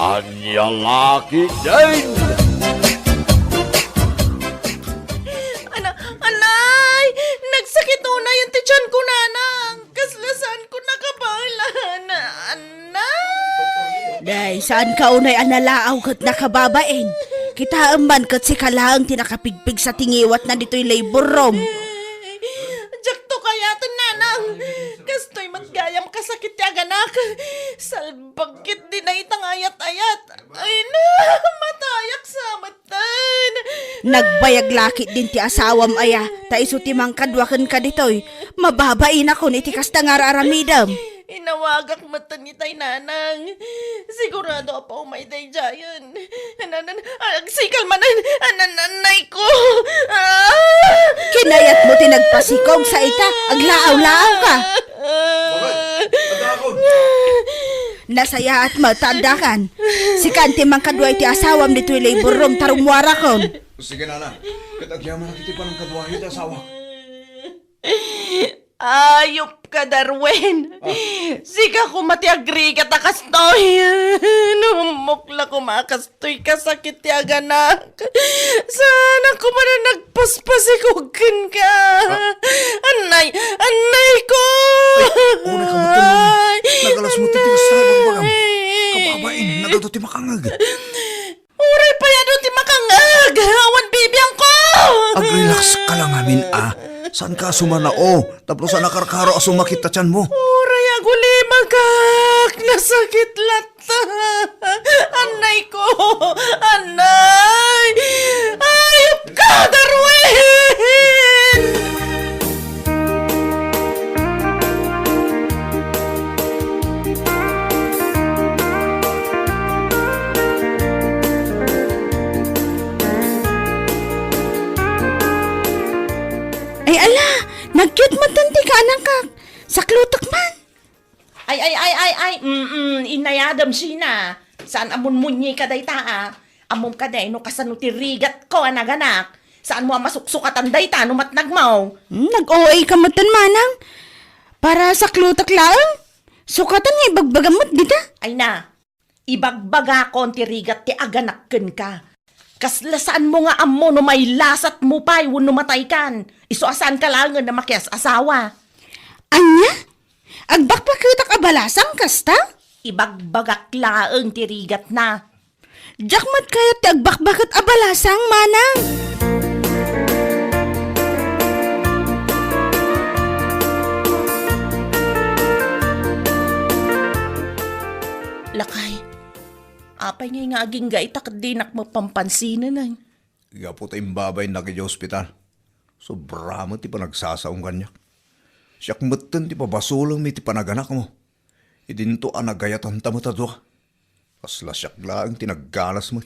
Anyang laki din! Anay! Nagsakit una yung tiyan ko, nanang. Kaslasan ko nakabalan. Anay! Day, saan ka unay analaaw kat nakababain? Kita man kat si kalaang tinakapigpig sa tingiwat na dito'y labor room. Diyak to kaya to, nanang. Kastoy matgayam kasakit ya ganak. Salbagkit din na itang ayat-ayat. Ay na, matayak sa matan. Nagbayag lakit din ti asawam aya, ta iso ti mangkadwakan ka dito'y. Mababain ako ni ti kasta nga raramidam. Inawagak matan ni tay nanang. Sigurado pa umay day jayan. Agsikal manan, ananay ko. Kinayat mo tinagpasikog sa ita, aglaaw-laaw ka. Nasaya at matandakan. Si Kanti mangkadway ti asawam dito'y labor room tarumwara kon. Sige nana, katagyaman na kiti pa ng kadwahi ta asawa. Ayop ka, Darwin. Sika ko matiagri ka takastoy. Numukla ko makastoy ka sakit ya ganak. Sana ko man na nagpaspasikugin ka. Anay ko. Una ka matulungan. Nagalas mo titigos sa bagbagam. Kababain, nagatuti makangag. Uray pa yan doon ti makangag. Awan bibiyang ko. Ag-relax ka lang amin Saan ka sumanao? Tapos sa nakarkaro sumakit ta tiyan mo. Uray aguli magak. Nasakit lata. Anay ko. Anay. Ayop ka, Darwin. Ay ala, nag-cute man tanti ka anak ka. Sa klutak man. Ay. Inayadam sina. Saan amon munyi ka day taa? Amom ka day no kasano ti rigat ko anaganak. Saan mo masuksukatan day ta no matnagmaw? Nag-OA ka matan manang. Para sa klutak laang. Sukatan nga ibagbagamot dita. Ay na, ibagbaga ko ti rigat ti aganakken ka. Kaslasaan mo nga amo no may lasat mo pa no matay kan. Isuasan ka lang na makias asawa. Anya? Agbakbakutak abalasang kasta? Ibagbagak laang ti rigat na. Jakmat kaya ti agbakbakat abalasang manang. Lakay, apay nga aging gaitak di nakmapampansinan ay. Gapo tayong babay na kaya ospital. Sobra mo ti pa nagsasaong kanya. Siyak matan ti pabasulang mi ti panaganak mo. Idinto anagayatan tamatadwa. Kasla siyak lang tinaggalas mo.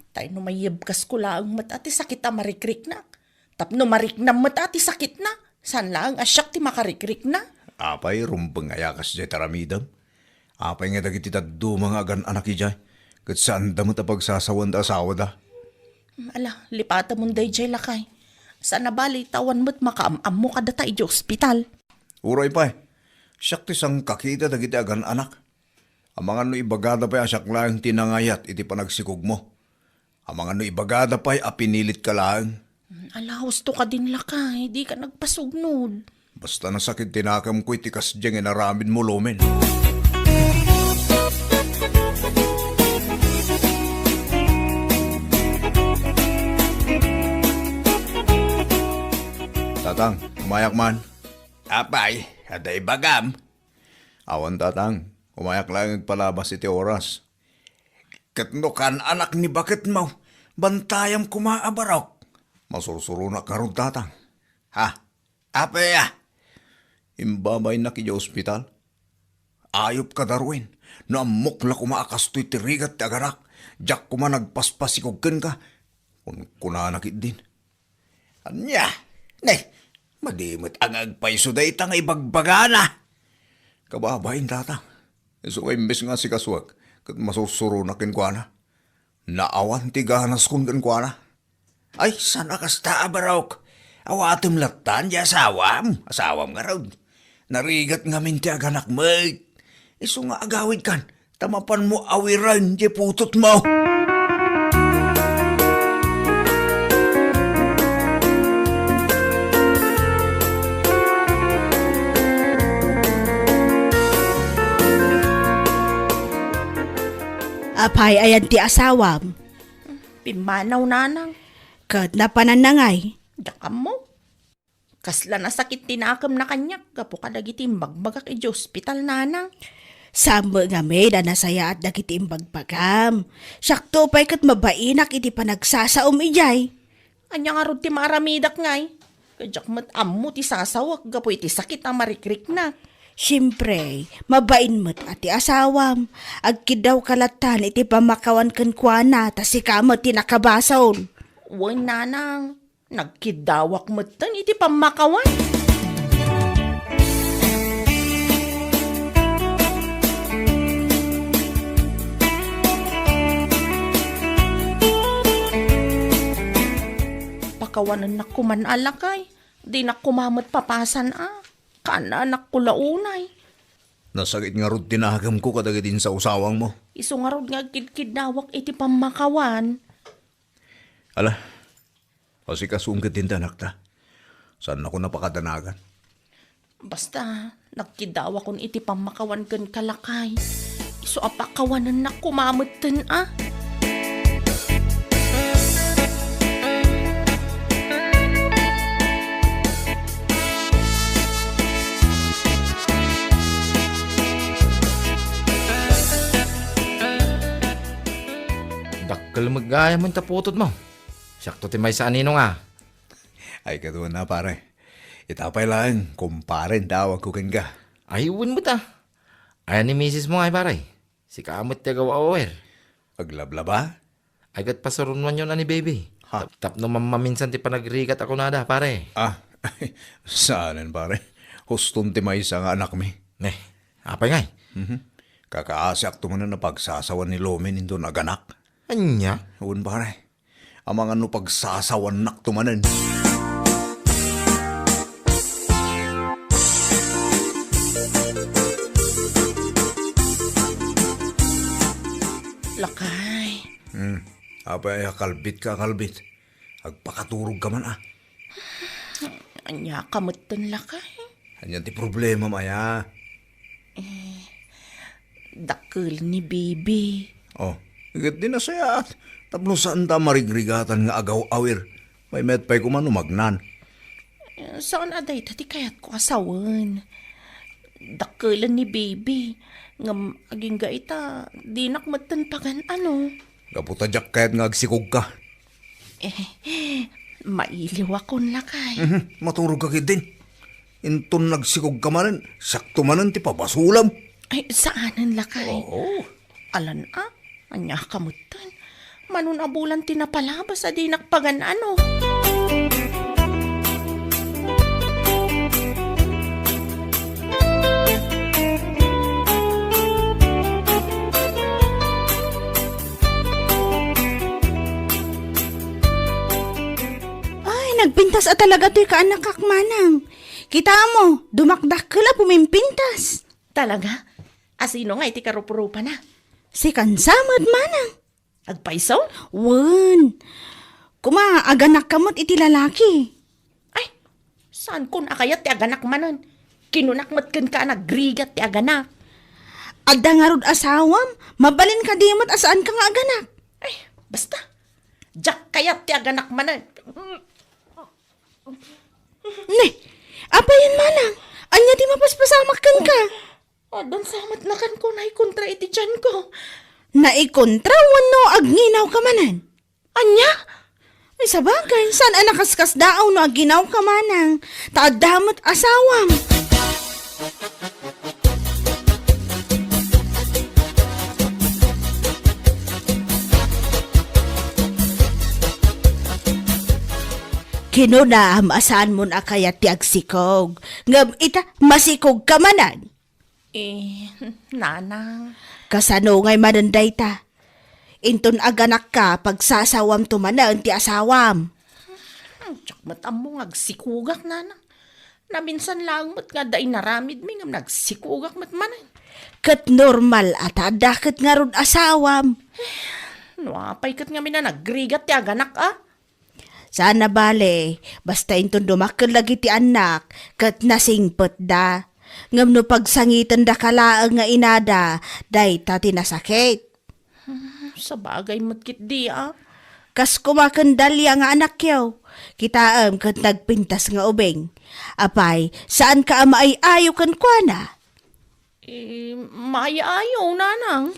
Tay no mayibkas ko lang matati sakit a marikrik na. Tapno mariknam matati sakit na. San lang asyak ti makarikrik na. Apay rumbang ayakas jay taramidam. Apay nga dagiti taddo mga agan anak ijay. Kat saan damot a pagsasawan da asawa da. Ala, lipata mong day jay lakay. Saan nabali tawan mo't makaamam mo kada tayo di ospital. Uray pa siyak ti sang kakita dagiti agan anak. Amangan no ibagada pa'y asyak lang tinangayat iti panagsikog mo. Amangan no ibagada pa'y apinilit ka lang. Ala, husto ka din lakay. Di ka nagpasugnod. Basta nasakit tinakam ko iti kasdyang inaramin mo lumen. Tatang, umayak man. Apay, aday bagam. Awan tatang, umayak lang palabas iti oras. Katnukan anak ni bakit mo, bantayam kumaabarok. Masursuro na karon tatang. Ha? Apay Imbabay na kaya ospital. Ayop ka Darwin, no amok na kumaakastoy tirigat ti agarak. Diyak kuma nagpaspasikogken ka. Kunanakit din. Anya, madimot ang agpaiso day tang ibagbagana. Kababain tatang. So imbes nga si kaswag, kat masusuro na kinkwana. Naawan ti ganas kun kinkwana. Ay, sana kasta abarok. Awatim latan di asawam. Asawam nga raw. Narigat nga min ti aganak mo. Iso nga agawid kan. Tamapan mo awiran, di putot mo. Apay ayan ti asawam. Pimanaw nanang. Kat napananangay. Dakam mo. Kasla na sakit tinakam na kanyak. Gapo ka dagiti magbagak iti hospital nanang. Sama nga may na nasaya at dagiti imbagpagam. Sakto pa'y kat mabainak iti panagsasaom ijay. Anya nga ron ti maramidak ngay. Kajak mat ammo ti sasawak. Gapo iti sakit ang marikrik na. Siyempre, mabain mo't ati asawam. Agkidaw kalatan iti pamakawan kenkwana ta si kamot ti nakabasaw. Uy nanang. Nagkidawak matan iti pamakawan. Pakawanan na kuman alakay. Di na kumamat papasan Kana anak ko launay. Nasakit nga rod tinagam ko kadagidin sa usawang mo. Iso nga rod nga kidkidawak iti pamakawan. Ala, kasi kasungkit din tanak ta. Saan ako napakadanagan? Basta, nagkidawak kon iti pamakawan kan kalakay. Iso apakawanan na kumamatan Dakkel magaya man taputot mo. Sakto ti may sa anino nga. Ay katuwa na pare. Itapay lang, kumparen tawag ko ken ka. Ayun mo ta. Ayan ni misis mo ay paray. Si kamot ti gawa awer. Aglablaba? Ay kat pasaron man yun ani baby. Ha? Tap no maminsan ti panagrikat ako nada pare. Saanan pare? Huston ti may isa nga anak mi. Neh, apay ngay. Kakaasak to man na pagsasawan ni Lomen indo naganak. Anya? Uwan pare. Amang ano pagsasawan nak tumanan. Lakay. Apay kalbit ka kalbit. Agpakaturog ka man Anya kamatan lakay. Anyan ti problema maya. Dakil ni baby. Oh, higit din na saya. Tapno saan ta marigrigatan nga agaw awir. May metpay ko man umagnan. Saan aday tati kayat ko asawan. Dakilan ni baby. Ngam aging gaita. Di nakmatan pagan ano. Kaputa jak kayat nga agsikog ka. Mailiw akong lakay. Maturog ka kit din. Inton nagsikog ka manan. Sakto manan ti pabasulam. Ay, saanan lakay? Oo. Alan anya kamutan. Manun abulan tinapalabas adi nakpagan ano. Ay, nagpintas at talaga to'y kaanak kakmanang. Kita mo, dumakdak ka la pumimpintas. Talaga? Asino nga iti karupurupa na? Si kansamad manang. Agpaisaw? Wan. Aganak kamot iti lalaki. Ay, saan kun akayat ti aganak manon? Kinunakmat ka nagrigat ti aganak. Adda nga rod asawam, mabalin ka dimot asaan ka nga aganak. Ay, basta. Jak kayat ti aganak manon. Ne, apayan manang. Anya di mapaspasamakan ka. Adon samat na kan ko na ikontra iti tiyan ko. Naikontra wano agnginaw ka manan. Anya? Ay sabagay, saan ang nakaskas daaw no aginaw ka manang. Taadamot asawam. Kinunam asan mo na kaya ti agsikog. Ngam ita masikog ka manan. Nanang. Kasano ngay mananday ta. Inton aganak ka pagsasawam tumanan ti asawam. Tsak matam mo agsikugak nanang. Naminsan lang mo't nga daing naramid mi ngam nagsikugak mat manan. Kat normal at adakit nga ron asawam. Nuapay kat nga minanagrigat ti aganak Sana bale, basta intun dumakil lagi ti anak, kat nasingpet da. Ngam no pagsangitan da kalaang nga inada, day tati nasakit. Sa bagay mo't kit di Kas kumakandalya nga anak yaw. Kitaam kat nagpintas nga ubeng. Apay, saan ka ama ay ayo kan kuana? Maayaw nanang.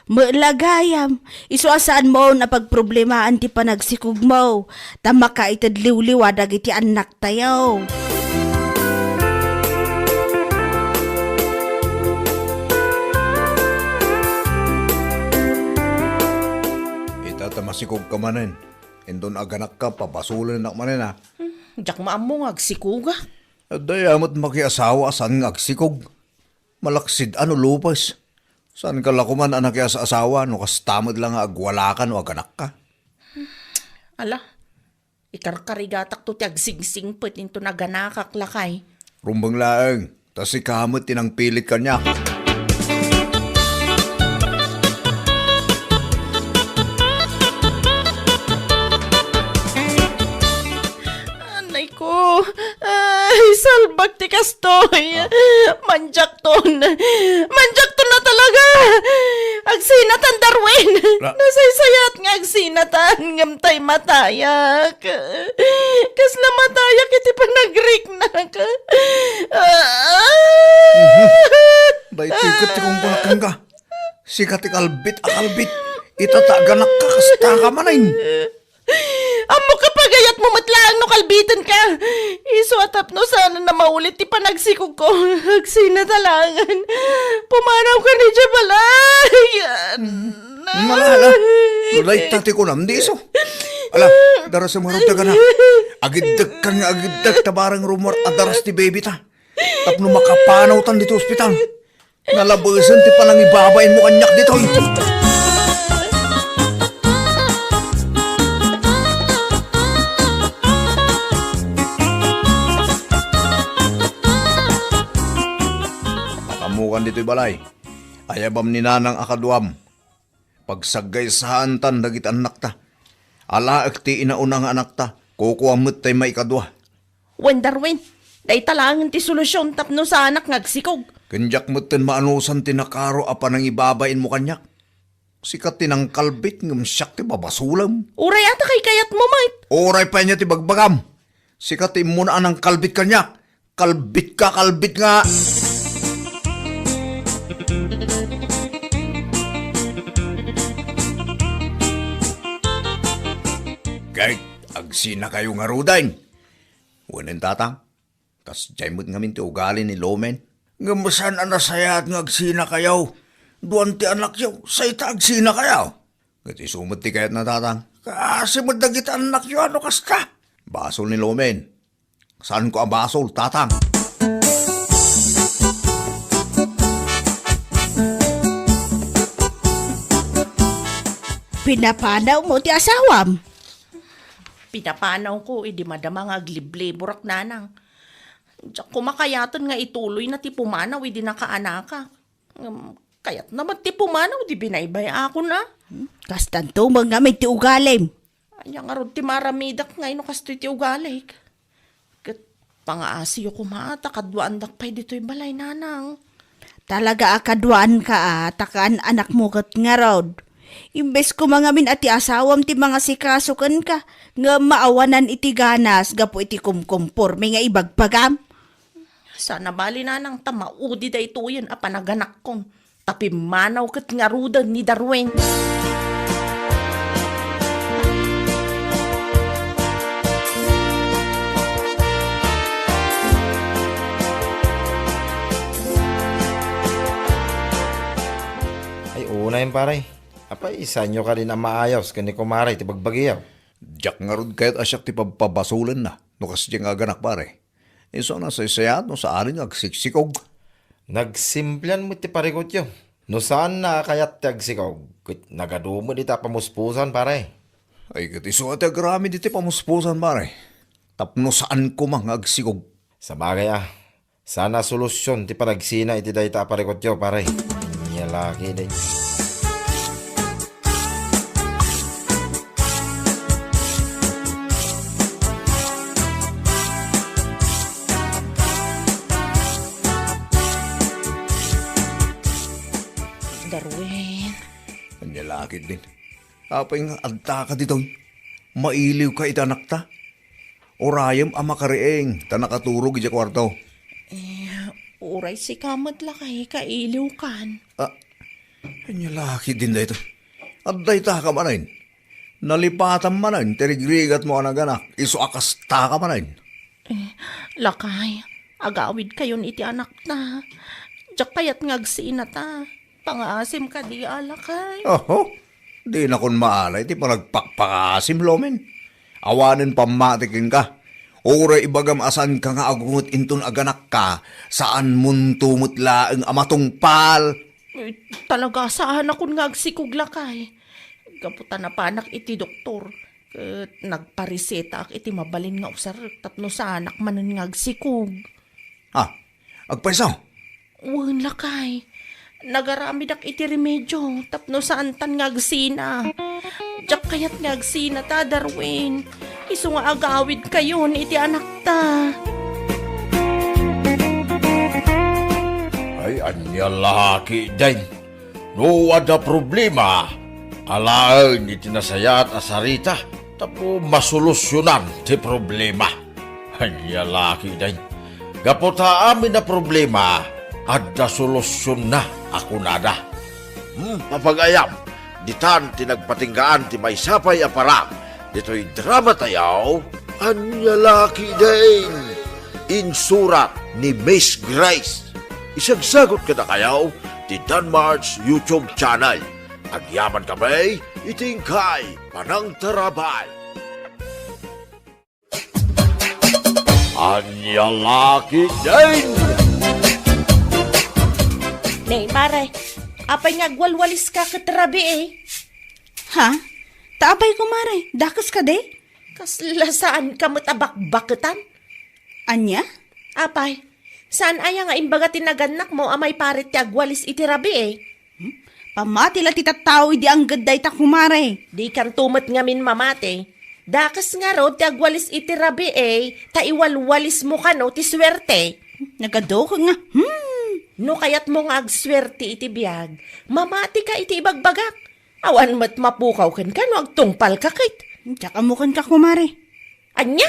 Malagayam, isuasaan mo na pagproblemahan ti panagsikog mo. Tama ka itadliw-liwa dagiti anak tayo. Itamasikog ka manin. Indon aganak ka, papasulan na manin ha. Diyak maamo nga agsikuga. Dayamot makiasawa saan nga agsikog. Malaksid ano lupas. Saan ka lakuman anak ya sa asawa no kastamad lang nga agwala ka no aganak ka. Ala, ikarkarigatak to ti agsingsing pet into naganakak lakay. Rumbang laeng, tas si kamot tinangpilit ka niya. Anay ko, ay salbag ti kastoy. Manjak ton na talaga. Agsinatan Darwin. Nasaysayat nga agsinatan ngamtay matayak. Kasla matayak iti panagrik na ka. Day tikat ti kong pulakang ka. Sikat ti kalbit akalbit. Itataganak ka kasta ka manayin. Amo ka pagayat mo matlaang no kalbitan ka. Iso atap no sana na maulit ti panagsikog ko. Agsinatalangan. Pumanaw ka ni Jabalay. Malala. Lulay tati ko nam di iso. Ala, daras sa mga ka na. Agiddag ka nga agiddag tabarang rumor at daras ti baby ta. Tapno makapanaw tan dito ospital. Nalabasan ti panang ibabain mo kanyak dito. Makamukan dito'y balay. Ayabam ni nanang akaduam. Pagsagay sa hantan dagit anak ta. Alaak ti inaunang anak ta. Kukuamot tay may kadwa. Wen Darwin, day talangan ti solusyon tapno sa anak ngagsikog. Kanyak moten maanusan tinakaro apa nang ibabain mo kanyak. Sikat tinang kalbit ngam siyak ti babasulam. Uray ata kay kayat mo, mate. Oray pa niya ti bagbagam. Sikat ti muna anang kalbit kanyak. Kalbit ka, kalbit nga. Kahit agsina kayo nga rudain. Wanin tatang. Kas jaymot ngamin ti ugali ni Lomen. Ngamasan anasayat nga agsina kayaw. Duwan ti anak yaw, sayta agsina kayaw. Ngati sumot ti kayat na tatang. Kasi madagit anak yaw, ano kas ka? Basol ni Lomen. Saan ko ang basol, tatang? Pinapanaw mo ti asawam. Pinapanaw ko, di madama nga aglible, burak nanang. Diyak kumakayatan nga ituloy na ti pumanaw, di nakaanaka. Kayat naman ti pumanaw, di binaybay ako na. Kastanto mga may ti ugalim. Anya nga ron ti maramidak ngayon kastoy ti ugalik. Kat pangaasiyo kumata, kadwaandak pa'y dito'y balay nanang. Talaga akadwaan ka takaan anak mo kat nga rod. Imbes ko mga min ati asawam ti mga sikasukan ka, nga maawanan iti ganas, gapo iti kumkumpurme nga ibagpagam. Sana bali nanang tamaudi da ito yan apanaganak kong. Tapi manaw kat nga rudan ni Darwin. Ay, una yun paray. Apay, isa nyo ka rin ang maayos kani kumaray, ti bagbagiyaw. Diyak nga rod kahit asyak ti pabasulan na. No kasi diyan nga ganak pare. Iso na sa isayat no sa aring agsiksikog. Nagsimplian mo ti parigot yun. No saan na kayat ti agsikaw? Nagadumo di ta pamuspusan paray. Ay katiso at agrami diti pamuspusan pare. Tapno saan ko mang agsikog. Sa bagay Sana solusyon ti panagsina iti dayta parikot yo pare. Anya laki day. Darwin. Anya laki din. Apay nga adta ka dito. Mailiw ka iti anak ta. Orayam ang makarieng ta nakaturog iti kwarto. Uray si kamot lakay kailiw kan. Anya laki din da ito. Adday ta ka manayin. Nalipatan manayin. Tirigrigat mo anak. Iso akas ta ka manayin. Lakay, agawid kayon iti anak na. Diyak kayat ngagsina ta. Pangasim ka di alakay. Oho. Di na kun maalay. Di pa nagpakpakasim lomen. Awanin pamatikin ka. Ora ibagam asan ka nga agungot inton aganak ka. Saan mun tumutla ang amatungpal. Talaga saan akong ngagsikog lakay. Gaputan na panak iti doktor. Ket nagpariseta ak iti mabalin nga usar tapno sa anak manen ngagsikog. Agpaisaw. Wan lakay. Nagaramid ak iti remedyo tapno saan tan ngagsina. Diyak kayat ngagsina ta Darwin. Isu nga agawid kayon iti anak ta. Ay, anya laki din. No ada problema. Alaan iti nasayat asarita. Tapo masolusyonan ti problema. Anya laki din. Gapota amin na problema. Ada solusyon na ako nada. Papagayam. Ditan tinagpatinggaan ti may sapay aparam. Dito'y drama tayaw. Anya laki din. Insurat ni Miss Grace. Isagsagot ka na kayaw ti Danmar's YouTube channel. Agyaman kami, itingkay, panang tarabay. Anya laki din! Nay, pare, apay ngagwalwalis ka katrabi eh. Ha? Taapay kumare, dakas ka de? Kaslasaan ka matabak-baketan? Anya? Apay, saan aya nga imbaga tinaganak mo amay parit ti agwalis iti rabi eh? Pamati la titataw idi ang gaday ta kumare. Di kan tumat ngamin mamate. Dakas nga ro ti agwalis iti rabi eh, ta iwalwalis mo ka no ti swerte. Nagado ka nga. No kayat mo nga agswerte iti biyag, mamati ka iti ibagbagak. Awan mat mapukaw kan ka no agtungpal ka kit. Tsaka mukan ka kumare. Anya?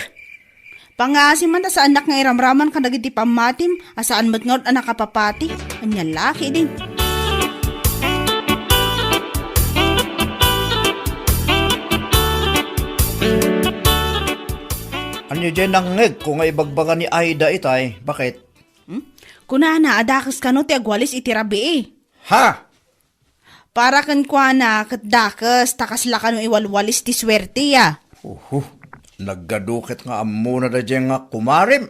Pangasim man ta sa anak nga iramraman ka dagiti pamatim, asaan mat nga anak kapapati. Anya laki din. Anya dyan nangeg kung nga ibagbaga ni Aida itay. Bakit? Kunana, adakas ka no ti agwalis iti rabi eh. Ha? Para kan kwa na dakas takas la ka no iwalwalis ti swerte ya. Naggadukit nga amo na da dyan nga kumarim.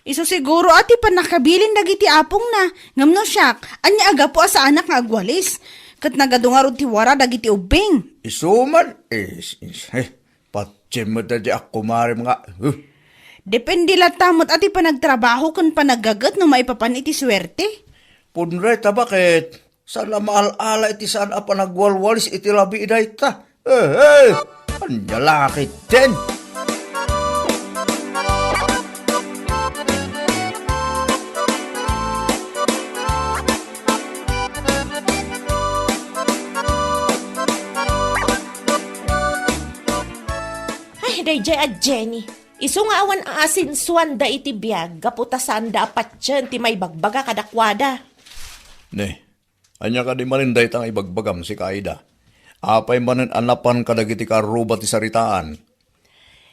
Iso siguro ati pa nakabilin dagiti apong na. Ngamno siyak, anya aga po sa anak nga agwalis. Kat nagadungarod ti wara dagiti ubing. Isuman. Patsin mo da dyan kumarim nga. Depende la tamot ati pa nagtrabaho kan panagagat no maipapan iti swerte. Punre ta bakit? Sana maal-ala iti saan apa nagwalwalis iti labi iday ta. Anya laki din. Ay, dayjay at Jenny. Isu nga awan asin suwanda iti biyag, gaputasan da apat dyan ti may bagbaga kadakwada. Ne, anya ka di maninday tang ibagbagam si Kaida. Apay manin anapan kadagiti karuba ti saritaan.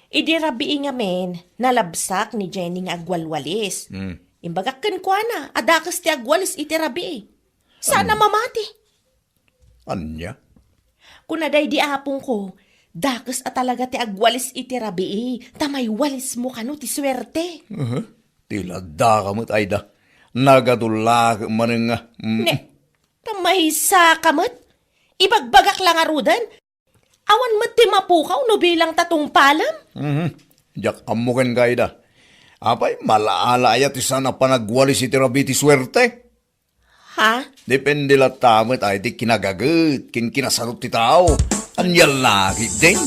Idi rabi nga men, nalabsak ni Jenny nga agwalwalis. Imbagak kan kwa na, adakas ti agwalis iti rabi. Sana mamati. Anya? Kunaday di apong ko, dakas at talaga ti agwalis iti rabi. Tamay walis mo kano ti swerte. Tila da kamot Aida. Nagadulag manin nga. Ne, tamay sa kamot. Ibagbagak lang arudan. Awan mat ti mapukaw no bilang tatong palam. Jak amukan Kaida. Apay, malaala ayat isa na panagwali si Tirabi ti swerte. Ha? Depende la tamat ay ti kinagagat, kinasarot ti tao. Anyal lagi din.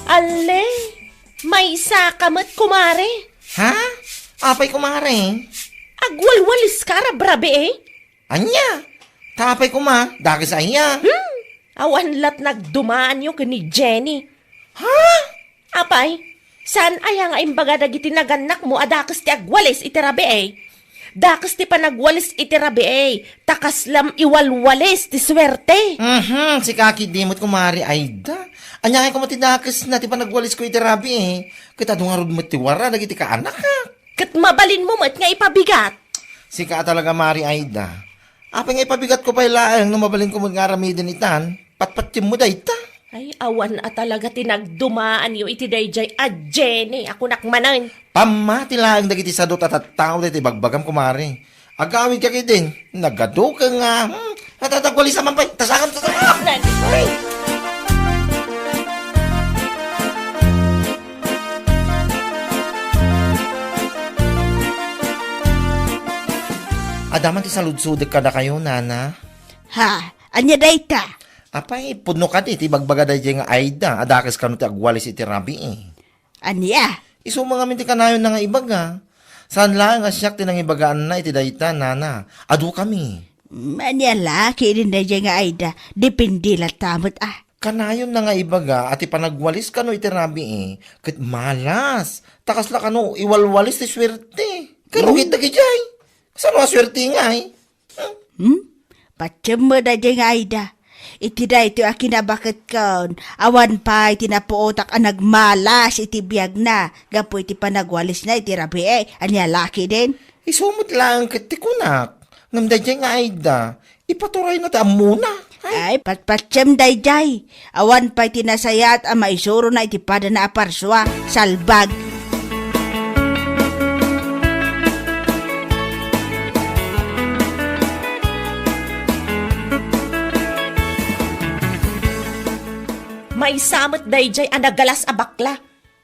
Ale, may isa kamat kumare. Ha? Apay kumare. Agwalwalis ka ra, brabe eh. Anya? Tapay kuma, dagis aya. Awan lat nagdumaan yung ni Jenny. Ha? Apay, saan aya nga imbaga dagiti naganak mo adakas ti agwalis itirabi eh? Dakas ti panagwalis itirabi eh. Takas lam iwalwalis ti swerte. Si Kaki Dimot kumari Aida. Anya kay kumatidakas na ti panagwalis ko itirabi eh. Kita dungarod mo ti wara, dagiti ka anak ha. Kat mabalin mo mat nga ipabigat. Si ka talaga Mari Aida. Apay nga ipabigat ko pa ilaang nung mabalin ko mag-aramidin itan. Patpatim mo da ita. Ay, awan at talaga tinagdumaan yung iti dayjay a Jenny. Ako nakmanan. Pamati lang dagiti sadot at tao diti bagbagam kumari. Agawid ka din. Nagado ka nga. Natatagwali sa mampay. Tasakam. Ay. Adaman ti saludsudek kada kayo, nana. Ha, anya dayta. Apay, puno ka ti bagbaga day nga Aida. Adakis ka no ti agwalis iti rabi eh. Anya? Iso mga minti kanayon na nga ibaga. Saan lang nga siyak tinang ibagaan na iti dayta, nana. Adu kami. Anya laki din na dyan nga Aida. Depende la tamot ah. Kanayon na nga ibaga at ipanagwalis ka no iti rabi eh. Kat malas. Takas la ka no iwalwalis ti swerte. Karugit na kijay. Saan nga swerte nga eh. Patsam mo na dyan nga Aida. Iti da ito akinabakit kaon. Awan pa iti napuotak ang nagmalas iti biyag na. Gapo iti panagwalis na iti rabi eh. Anya laki din. Isumot lang kiti kunak. Ngamda dyan nga Aida. Ipaturay na ta muna. Ay, patpatsam dayjay. Awan pa iti nasayat ang maisuro na iti pada na aparswa. Salbag. May samot dayjay a nagalas a bakla.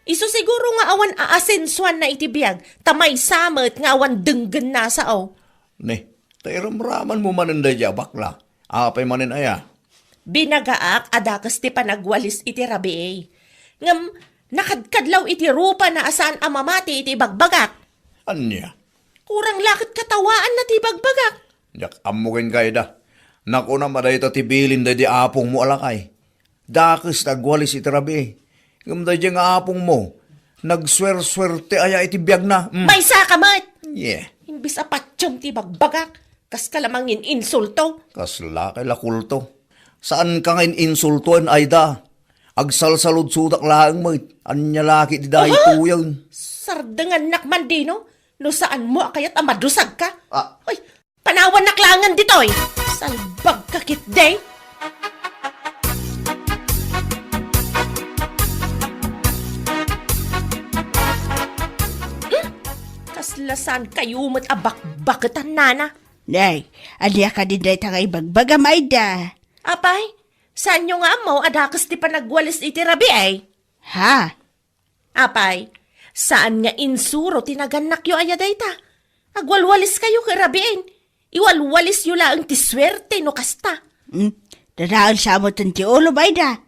Iso siguro nga awan aasensuan na itibiyag. Tamay samot nga awan denggen na sao. Ne, tairamraman mo manin day bakla. Apay manin aya. Binagaak adakas ti panagwalis iti rabi eh. Ngam, nakadkadlaw iti rupa na asan amamati iti bagbagak. Anya? Kurang lakit katawaan na ti bagbagak. Jak amukin kayo da. Naku na maday tibilin day di apong mo alakay. Dakis nagwalis iti rabi. Ngamday di nga apong mo. Nagswer-swerte aya iti biyag na. May sakamat! Yeah. Imbis apatsyon ti bagbagak. Kas kalamangin insulto. Kasla kay lakulto. Saan ka ngayon insultuan, Aida? Agsalsalod sudak laang mo. Anya laki di dahi tuyan. Sardangan nakman di no? No saan mo akayat amadusag ka? Ah. Ay, panawan naklangan ditoy. Salbag kakit day. Kaslasan kayo mo't abak-bakatan nana. Nay, anya ka din day tangay bagbagam Aida. Apay, saan nyo nga mo adakas ti panagwalis iti rabi ay? Ha? Apay, saan nga insuro tinaganak yo ayaday ta? Agwalwalis kayo karabiin. Iwalwalis yo lang ti swerte no kasta. Dadaan sa mo ti ulo Aida.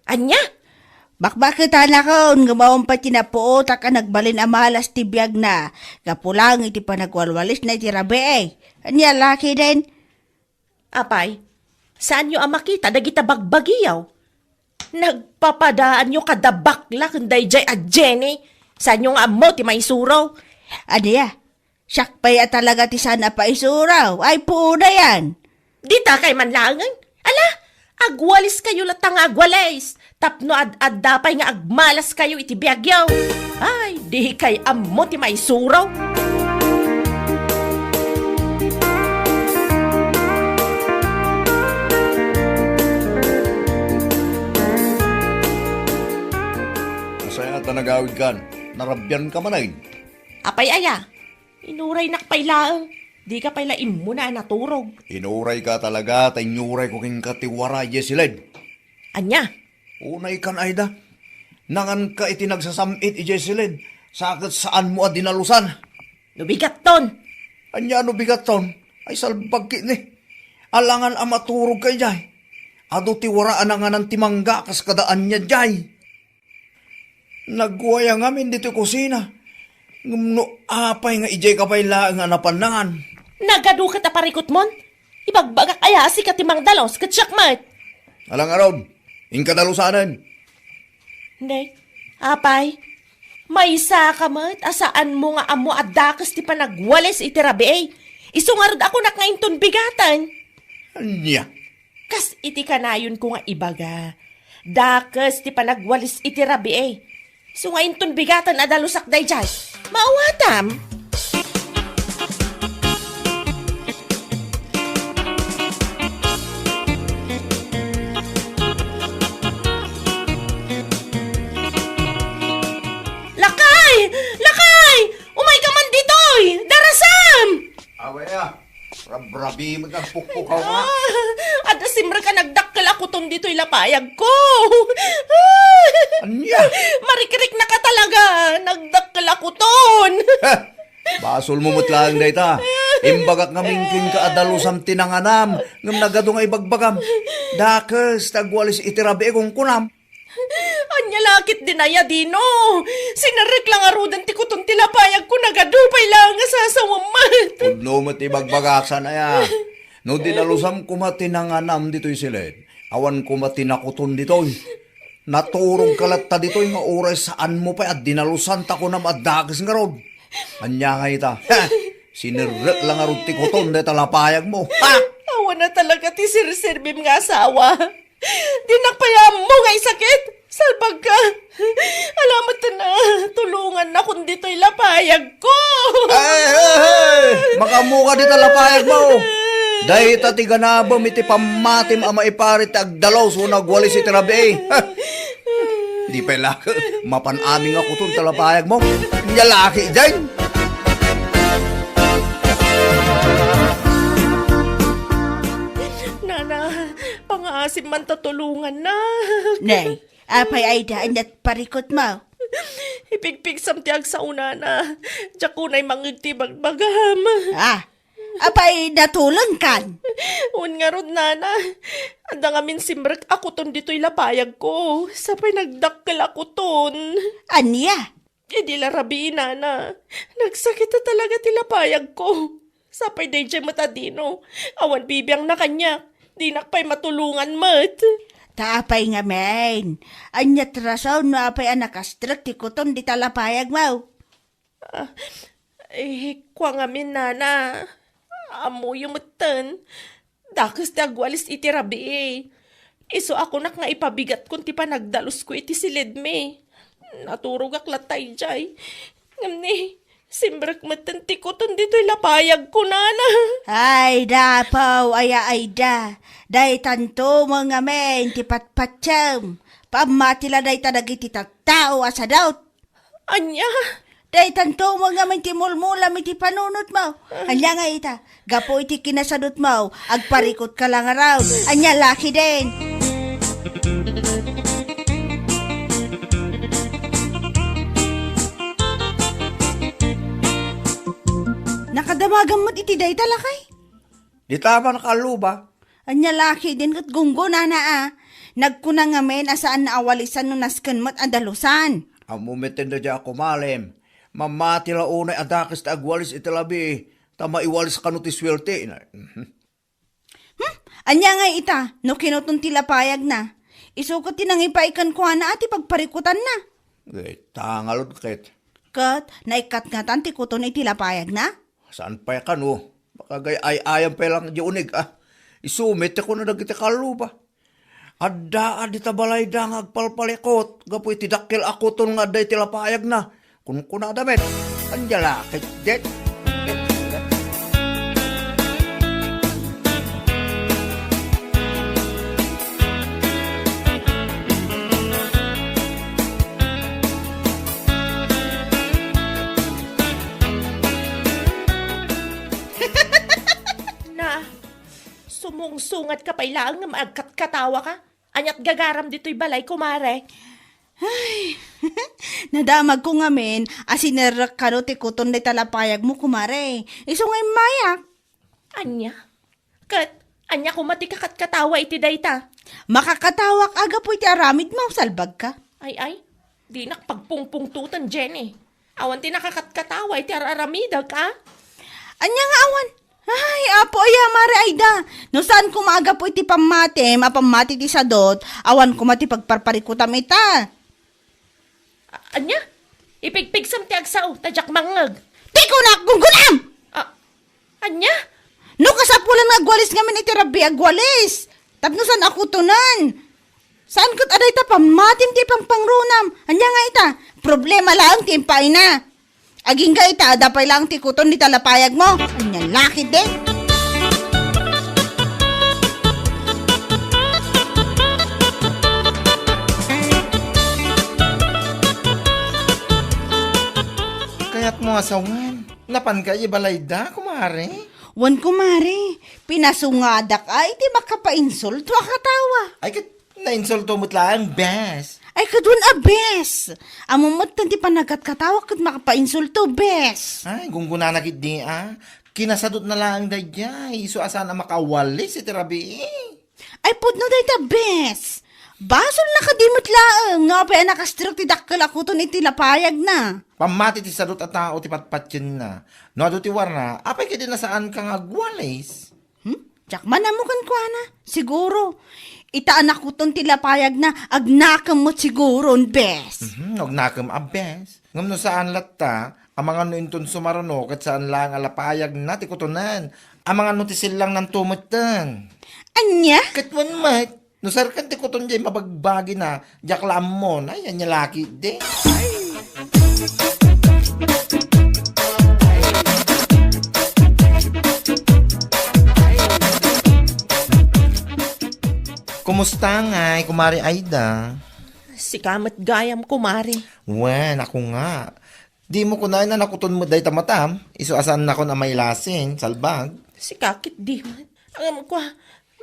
Anya? Bakbakit na kaon, gumawang pa tinapuot ka nagbalin amalas ti biyag na. Kapulang iti panagwalwalis na iti rabi eh. Anya laki din. Apay, saan nyo ang makita dagita bagbagiyaw? Nagpapadaan nyo kada bakla kanday jay a Jenny. Saan nyo nga mo ti may suraw? Anya, siyak pa'y talaga ti sana pa isuraw. Ay po na yan. Dita kay manlangan? Ala, agwalis kayo latang agwalis. Tapno ad dapay nga agmalas kayo iti biyagyaw. Ay, di kay ammo ti may suraw. Masaya na tanagawid kan. Narabyan ka manayin. Apay aya, inuray nakpay laang. Di ka pala imo na naturog. Inuray ka talaga, tanyuray ko king katiwara, Jessilid. Anya? Unay kan ayda. Nangan ka iti nagsasamit, Jessilid. Sakit saan mo at dinalusan. Nubigat ton. Anya ano bigat ton? Ay salbag ni. Alangan ang maturog kay jay. Ado tiwaraan na nga ng timangga kas kadaan niya jay. Nagwaya ngamin dito kusina. Ngumno apay nga ijay kapay lang nga napanangan. Nagadu ka taparikot mon? Ibagbagak kaya si katimang dalos katsyakmat. Alang araw, inkadalusanan. Hindi. Apay, may isa ka mat, asaan mo nga amo at dakas ti panagwales itirabi eh. Isungarad ako na ngayon bigatan. Anya? Kas iti kanayon ko nga ibaga. Dakas ti panagwalis itirabi eh. So ngayon bigatan adalusak day jay. Maawatam. Lakay! Lakay! Umay ka man ditoy! Darasam! Awaya, rabrabi magkagpukpukaw ka. Ada simra ka nagdakkel ako ton dito'y lapayag ko. Anya? Marikirik na ka talaga. Nagdakkel ako ton. Basol mo mutlang dayta. Imbagak nga mingkin ka adalusam tinanganam. Ngam nagado nga ibagbagam. Dakes, tagwalis itirabi kong kunam. Anya lakit dinaya dino. Sinarek lang arudan ti kuton tilapayag ko nagadupay lang nga sasawamat. Udno mo ti bagbagaksan aya. No dinalusam kumati nanganam dito'y silid. Awan kumati nakuton dito'y. Naturong kalat ta dito'y nga oras saan mo pa at dinalusan ta ko na madakis nga rod. Anya nga ita. Sinirek lang arod ti kuton de talapayag mo. Ha! Awa na talaga ti sirsirbim nga asawa. Dinakpayam mo nga sakit. Salbag ka. Alamat na. Tulungan na kung dito'y lapayag ko. Hey! Makamuka di talapayag mo. Dahil tatiga na ba miti pamatim ama iparit agdalaw so nagwalis iti rabi. Di pa laki. Mapanaming ako itong talapayag mo. Nyalaki dyan. Nana, pangasim man tatulungan na. Nay, apay ay daan at parikot mo. Ipigpigsam tiag sa una na. Diyak ko na'y mangigtibagbagam. Ah, apay natulong kan. Un nga rod, nana. Anda nga min simrek ako ton dito'y lapayag ko. Sapay nagdakkel ako ton. Anya? Di larabi, nana. Nagsakit na talaga tilapayag ko. Sapay day jay matadino. Awan bibiyang na kanya. Di nakpay matulungan mat. Taapay nga men. Anya trasaw no apay anakastrak ti kuton di talapayag mo. Kwa nga min, nana. Amo yung matan. Dakas ti agwalis iti rabi eh. Iso ako nak nga ipabigat kung ti panagdalos ko iti silid me. Naturog aklatay jay. Ngamni, simbrak matan ti kuton dito'y lapayag ko, nana. Ay dapaw aya ay da. Day tanto mga men ti patpatsam. Pamatila day tanagiti tattao asa daw. Anya? Day tanto mga men ti mulmula iti panunot mo. Anya nga ita. Gapo iti kinasadot mo. Agparikot ka lang araw. Anya laki din. Nakadamagan mo't iti day talakay. Di tama nakaluba. Anya laki din kat gunggo na Nagkunang ngamen asaan na awalisan no nasken mo't andalusan. Amo metendo dya ako malim. Mamati la unay adakis ta agwalis italabi. Tama iwalis kanu ti swerte. Anya nga ita, no kinutong tilapayag na. Isukot tinang ipaikan ko na ati pagparikutan na. Tangalod ket. Kat, naikat nga tan ti kuton itilapayag na? Saan pa ya kanu? Baka gay ay ayam pa lang di unig ah. Isumit ko na dagiti kaluba. Adda di tabalay da nga agpalpalikot. Gapoy tidakkel ako ton nga day tilapayag na. Kun kuna damit. Anjala ket det. Sumungsungat ka pa ilang nga maagkat-katawa ka. Anyat gagaram dito'y balay, kumare. Nadamag ko nga men, asinerak ka no ti kuton na talapayag mo kumare. Iso ngay mayak. Anya? Anya kumati kakat-katawa iti dayta. Makakatawak aga po iti aramid mo, salbag ka. Ay, di nakpagpungpungtutan, Jenny. Awan ti nakakat-katawa iti araramida ka. Anya nga awan. Ay, apo aya mare ayda. No saan kumaga po iti pamati, mapamati ti sadot, awan kumati pagparparikutam ita. Anya? Ipigpigsam ti agsaw, tadyak mangag. Tiko na, gunggunam! Anya? No kasapulan nga agwalis ngamin iti rabi agwalis. Tapno saan ako tunan? Saan kat aday ta pamatim ti pangpangrunam? Anya nga ita, problema lang ti impay na. Aging ga ita, dapay lang ti kuton ni talapayag mo. Anya laki din. Kaya't mo asawan. Napan ka ibalayda, kumare. Wan kumare, pinasungadak ay ti makapainsulto akatawa. Ay, kat nainsulto mo't lang, bes. Ay kadun abes. Amumot ti panagat katawa kat makapainsulto bes. Ay, gungguna na di Kinasadot na lang dayjay. So asan na makawalis iti rabi Ay pudno day ta bes. Basol na kadimot laeng nga pa nakastrok ti dakkel ako to iti lapayag na. Pamati ti sadot at tao ti patpatyan na. No, ado ti warna, apay kaya na saan ka nga gwalis? Tsak manamukan ko na. Siguro. Itaan ako ton ti lapayag na agnakam mo siguro bes. Huwag nakam abes. Ngam no saan latta, ang mga no inton sumarano, kat saan lang alapayag na ti kutunan. Ang mga no ti silang ng tumutan. Anya? Katwan mat, no sarkan ti kuton dyan mabagbagi na, jak lamon, ay, yan laki de. Kumusta nga, kumari Aida? Si kamat gayam, kumare. Wen, ako nga. Di mo kunain na nakuton mo day tamatam. Iso asan na ko na may lasin, salbag. Si kakit di man. Ang ko,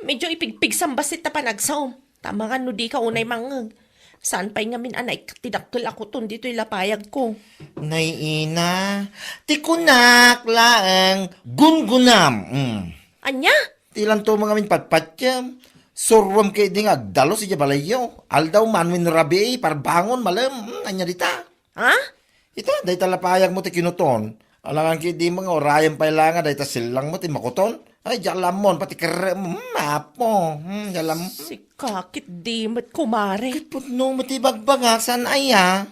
medyo ipigpigsam basit na panagsaom. Tama nga no di ka unay mangag. Saan pa'y ngamin anay katidakkel ako ton dito'y lapayag ko. Naiina, tikunak laang gungunam. Anya? Tilang to mga min patpatyam. Surwam kay ding agdalo si Jabalayo. Aldaw manwin rabi, parbangon malam. Anya dita. Ha? Ita, day talapayag mo ti kinuton. Alangan kay di mga orayan pa ilangan, day ta silang mo ti makuton. Ay, jalamon, pati kere mo, mapo. Jalam. Si kakit di mat kumare. Putno mo ti bagbagak, saan aya?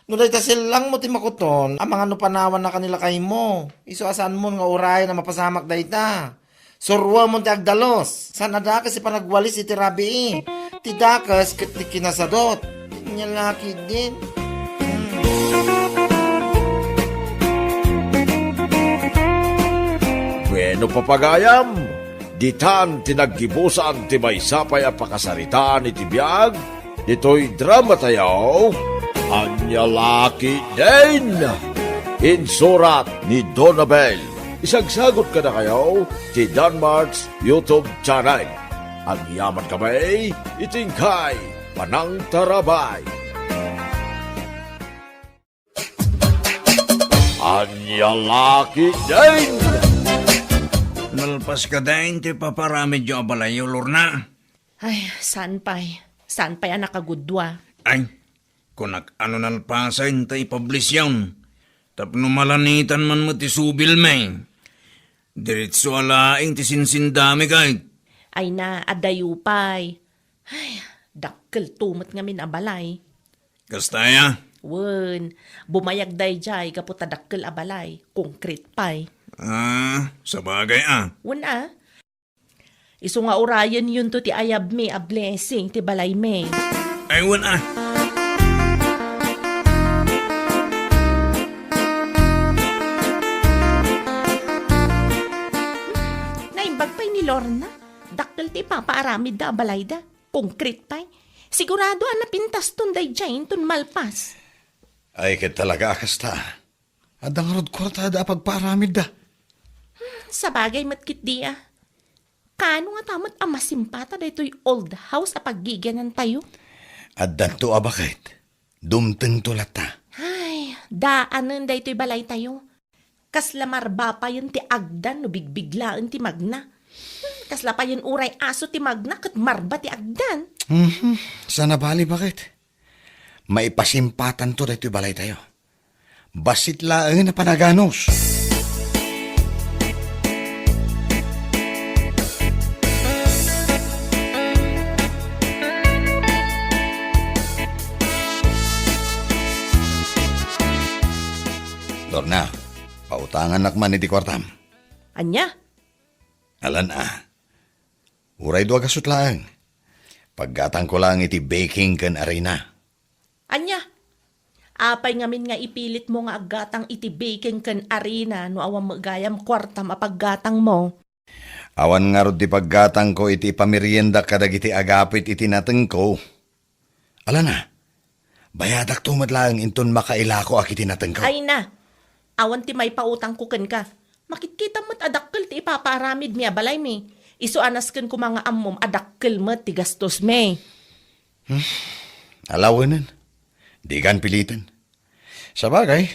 No day ta silang mo ti makuton, ang mga no panawan na kanila kay mo. Iso asan mo nga orayan na mapasamak day ta. Surwa mo ti agdalos. Saan ada kasi panagwalis iti rabi. Ti dakas kat ti kinasadot. Nyalaki din. Bueno papagayam, ditan tinaggibusan ti may sapay a pakasaritaan iti biyag, dito'y drama tayo, Anya Laki din! Insurat ni Donabel. Isagsagot ka na kayo ti Danmarks YouTube channel. Ang yaman kamay, itingkay, panang tarabay. Anya Laki din! Nalpas ka dahin ti paparamid yung abalayo, Lorna. Ay, saan pa'y? Saan pa'y nakagudwa? Ay, kung ano nalpasan tayo publish yun. Tapno malanitan man mo ti subil may. Diretso alaing ti sinsindami kahit. Ay na, adayupay. Ay, dakkel tumat nga min abalay. Kastaya, Wen, bumayag day jay kaputa dakkel abalay. Konkret pay. sa bagay Wen Isu nga orayan yun to ti ayab me a blessing ti balay me. Aywan Naimbag pa'y ni Lorna. Dakkel ti papaaramid da balay da. Konkret pa'y. Sigurado napintas ton day jay ton malpas. Ay, ket talaga kasta. Adang rod ko ta da pagparamid da. Sa bagay matkit di Kano nga tamot amasimpata daytoy old house a paggiganan tayo? At danto bakit? Dumteng tulata. Ay, daanan daytoy balay tayo. Kasla marba pa yun ti agdan no bigbiglaan ti magna. Kasla pa yun uray aso ti magna kat marba ti agdan. Sana bali bakit? Maipasimpatan to dito balay tayo. Basit laang na panaganos. Lorna, pautangan nakman iti kwartam. Anya? Alan uray doa kasut laang. Paggatang ko lang iti baking kan arena. Anya? Apay ngamin nga ipilit mo nga aggatang iti baking ken arena no awang magayam kwartam a paggatang mo. Awan nga rod di paggatang ko iti pamirienda kadag iti agapit iti nateng ko. Alana, bayadak tumadlaang inton makailako ak iti nateng ko. Ay na, awan ti may pautang ko ken ka. Makikita mo't adakkel ti ipaparamid mi abalay mi. Isu anas ken ko mga ammom adakkel mo't ti gastos mi. Alawanan, di kan pilitan. Sa bagay,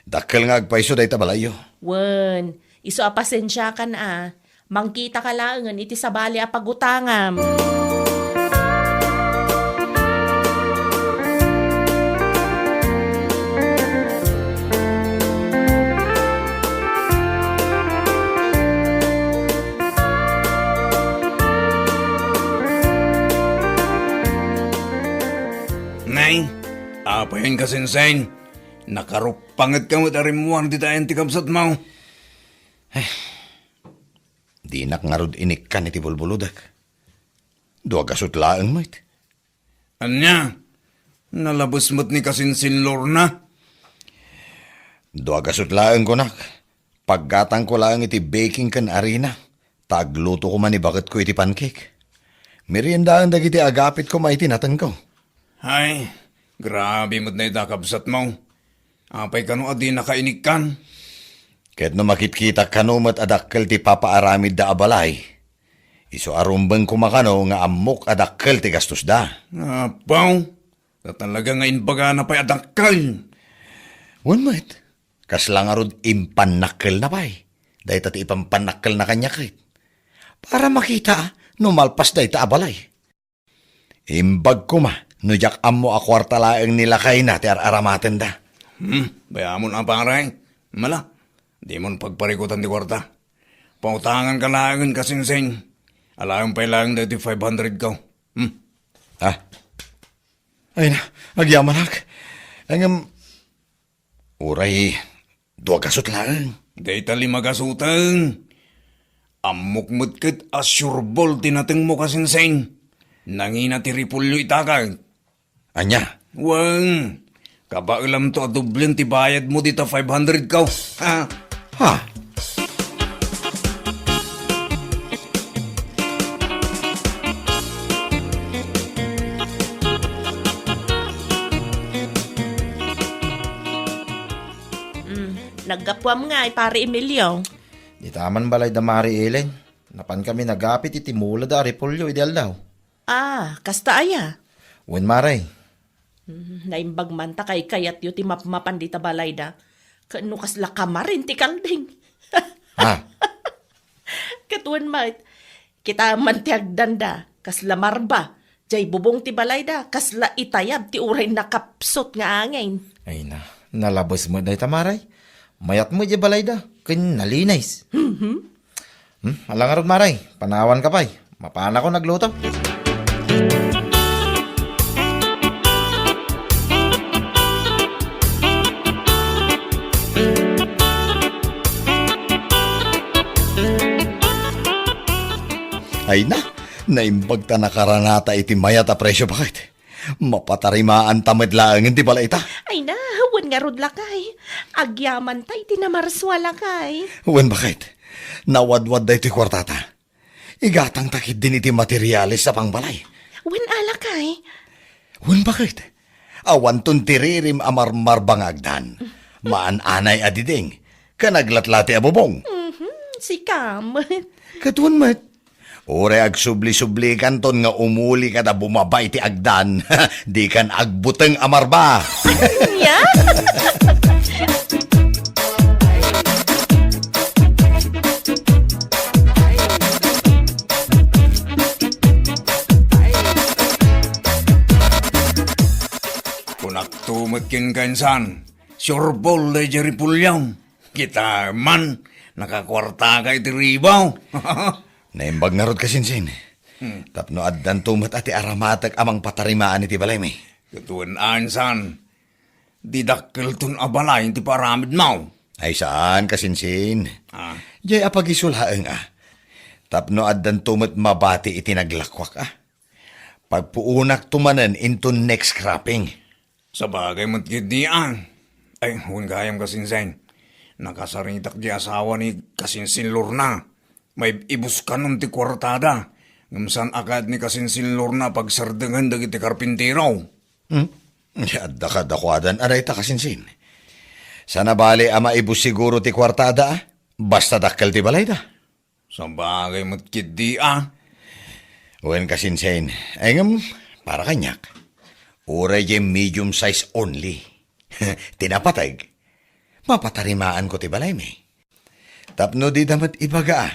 dakkel nga agpaiso day tabalayo. Wen, isu a pasensya ka na. Mangkita ka laangan iti sabali a pagutangam. Nay, apa yun kasinsain? Nakarupangat ka mo tarimuan di tayo tikabsat mo. Di nak nga rod inikkan iti bulbuludak. Dua kasut laang mo't. Anya, nalabas mo't ni kasinsin Lorna. Dua kasut laang ko nak. Paggatang ko lang iti baking kan arena. Tagluto ko man bakit ko iti pancake. Meriendaan dagiti agapit ko maiti natang ko. Ay, grabe mo't na itakabsat mo. Apay ka no adi nakainikkan. Kahit no makitkita kanumat adakkel ti papaaramid da abalay. Iso arumbang kumakano nga amok adakkel ti gastos da. Apaw, talaga nga inbaga na pa'y adakal. Wan mat, kaslang arod impanakkel na pa'y. Dahil tati ipampanakkel na kanya kahit. Para makita, numalpas da ita abalay. Imbag ko ma, nujak amo akwarta laeng nilakay na ti araramaten da. Bayamon ang paray. Mala, di mon pagparikutan di kwarta. Pautangan ka laangan kasinsing. Alayong pa'y lang dati 500 ka. Ay na, agyaman ak. Ang uray, dua kasut lang. Data 5 kasutang. Amok mutkit asyurbol tinateng mo kasinsing. Nangina ti ripulyo itakag. Anya, Wang, kabailam to adublen ti bayad mo dito 500 ka. Ha? ha? Naggapwam nga pare Emilio. Di taman balay da Mari Ellen. Napan kami nagapit iti mula da repolyo ideal daw. Kasta aya. Wen Maray, Naimbag man ta kay kayat yu ti mapmapan di tabalay da. Kano kasla kamarin ti kalding. ha? Katuan mait. Kita man ti agdanda. Kasla marba. Jay bubong ti balay da. Kasla itayab ti uray nakapsot nga angin. Ay na, nalabas mo da ita Maray. Mayat mo di balay da, ken nalinays. Alang arod Maray, panawan ka pa'y. Mapana ko nagluto. Ay na, naimbag ta nakaranata iti mayat a presyo bakit? Mapatarimaan tamad laang hindi pala ita. Ay na, wan nga rod lakay. Agyaman tay tinamarswa lakay. Wen bakit? Nawadwad da iti kwartata. Igatang takit din iti materialis sa pangbalay. Wan alakay. Wen bakit? Awan ton tiririm amarmar bangagdan. Maan-anay adiding. Kanaglatlati abubong. Si Kam. Katuan mat, Ure ag subli-subli kan ton nga umuli ka na bumabay ti agdan. Di kan agbuteng amarba. Ya? Kunak tumatkin kansan, surebol da jari pulyang. Kita man, nakakwarta ka iti ribaw. Naimbag nga rod kasinsin. Tapno addan tumat ati aramatak amang patarimaan iti balay mi. Katuan ansan, didakkel tun abalay ti paramid mau. Ay saan kasinsin? Ah, Jay apagisulhaeng Tapno addan tumat mabati iti naglakwak Pagpuunak tumanen into next cropping. sa bagay matkidian. Ay, huwag kayang kasinsen. Nakasaritak di asawa ni kasinsin Lorna. May ibus ka nun ti kwartada. Ngamsan akad ni kasinsin Lorna pagsardangan dagiti karpintero. Yadda ka dakwadan aray ta kasinsin. Sana bali ama ibus siguro ti kwartada basta dakkel ti balay da. Sa bagay matkidian. Wen kasinsin, ay ngam, para kanyak. Uray jay medium size only. Tinapatag. Mapatarimaan ko ti balay mi. Tapno di damat ibaga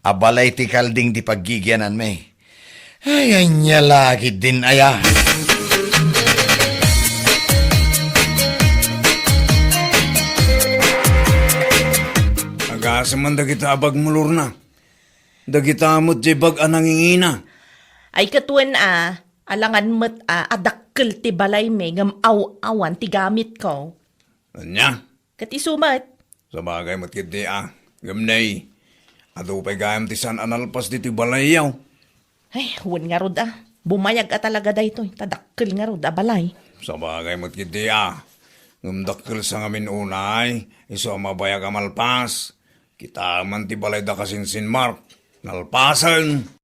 abalay ti kalding di paggigyanan mi. Ay, anya lagi din aya. Agasaman dagita abag mo Lorna. Dagita mo't jay bag anangingina. Ay katuan alangan mo't adakkel ti balay me ngam aw-awan ti gamit ko. Anya? Katisumat. Sa bagay matkidian. Gamnay. Ado pa'y gayam ti san analpas di ti balayaw. Ay, huwag nga rod Bumayag talaga dayto. Tadakkel nga rod balay. Sa bagay matkidian. Ngumdakkel sa ngamin unay. Iso mabayag amalpas. Kita man ti balay da kasinsin Mark. Nalpasan.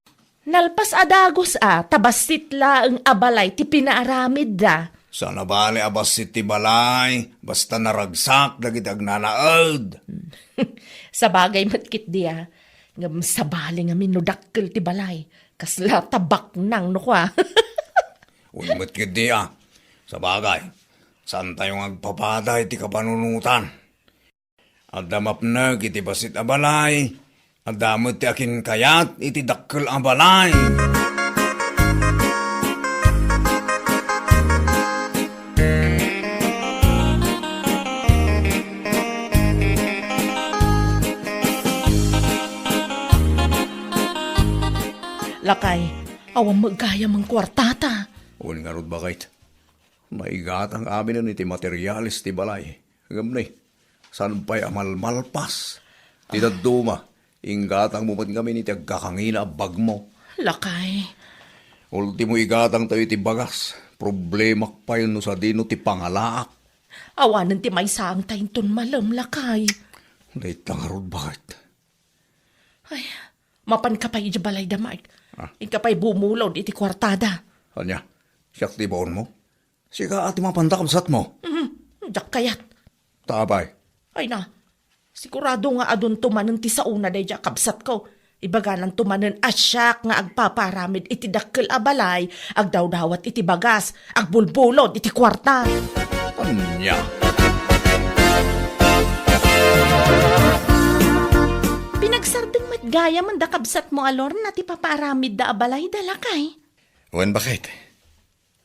Nalpas adagos tabasit la ang abalay ti pinaaramid da. Sa nabali abas ti balay. Basta naragsak dagiti agnanaad. Sa bagay matkit diya, ngam sabali nga minudakkel ti balay. Kasla tabak nang no kwa. Unimot kid di Sa bagay. Saan tayong agpapaday ti kapanunutan? Adamap na iti basit abalay. Adamot ti akin kayat iti dakkel abalay. Lakay, awang magkaya mang kwartata. Uwan nga rod bakit? Maigat ang amin na iti materialis ti balay. Gamnay, saan pa'y amalmalpas? Tidaduma, ingatang mumat kami ni ti agkakangina bag mo. Lakay, Ultimo igatang tayo iti bagas. Problema pa yun no sa dino ti pangalaak. awanan ti may saang tainton malam, lakay. Dahit nga rod bakit? Ay, mapan ka pa balay da, Mark. Ikapay bumulod iti kwartada. Anya, siyak ti baon mo? Sika ati mapantakabsat mo. Jak kayat. Tabay. Ay na, sigurado nga adun tumanen ti sauna day jak kabsat ko. Ibaganan tumanen asyak nga agpaparamid iti dakkel abalay, agdawdawat iti bagas, agbulbulod iti kwarta. Anya. Pinagsardeng matgaya man da kabsat mo alor na ti paparamid da abalay da lakay. Wen bakit?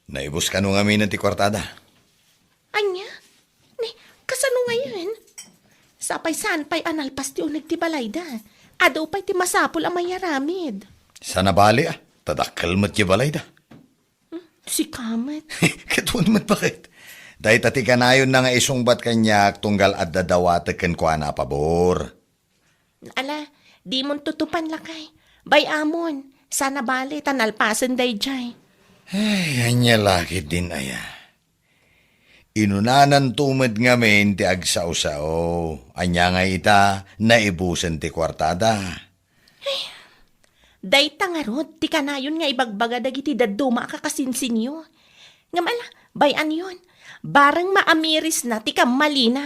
Naibus ka nung amin ti kwartada. Anya? Ni, kasano ngayon? Sapay saan pa'y analpas ti unag ti balay da. Adaw pa'y ti masapol ang mayaramid. Sana bali tadakkel mat ti balay da. Si Kamat. Katuan mat bakit? Dahil tati kanayon na nga isungbat kanyak tunggal at dadawatag kan kwa na pabor. Ala, di mon tutupan lakay. Bay amon, sana bali tanalpasan day jay. Ay, anya laki din aya. Inunanan tumad ngamin ti agsao-sao. Anya nga ita, naibusan ti kwartada. Day tangarod, ti kanayon nga ibagbaga dagiti daduma kakasinsinyo. Ngamala, bayan yon. Barang maamiris na ti kamalina.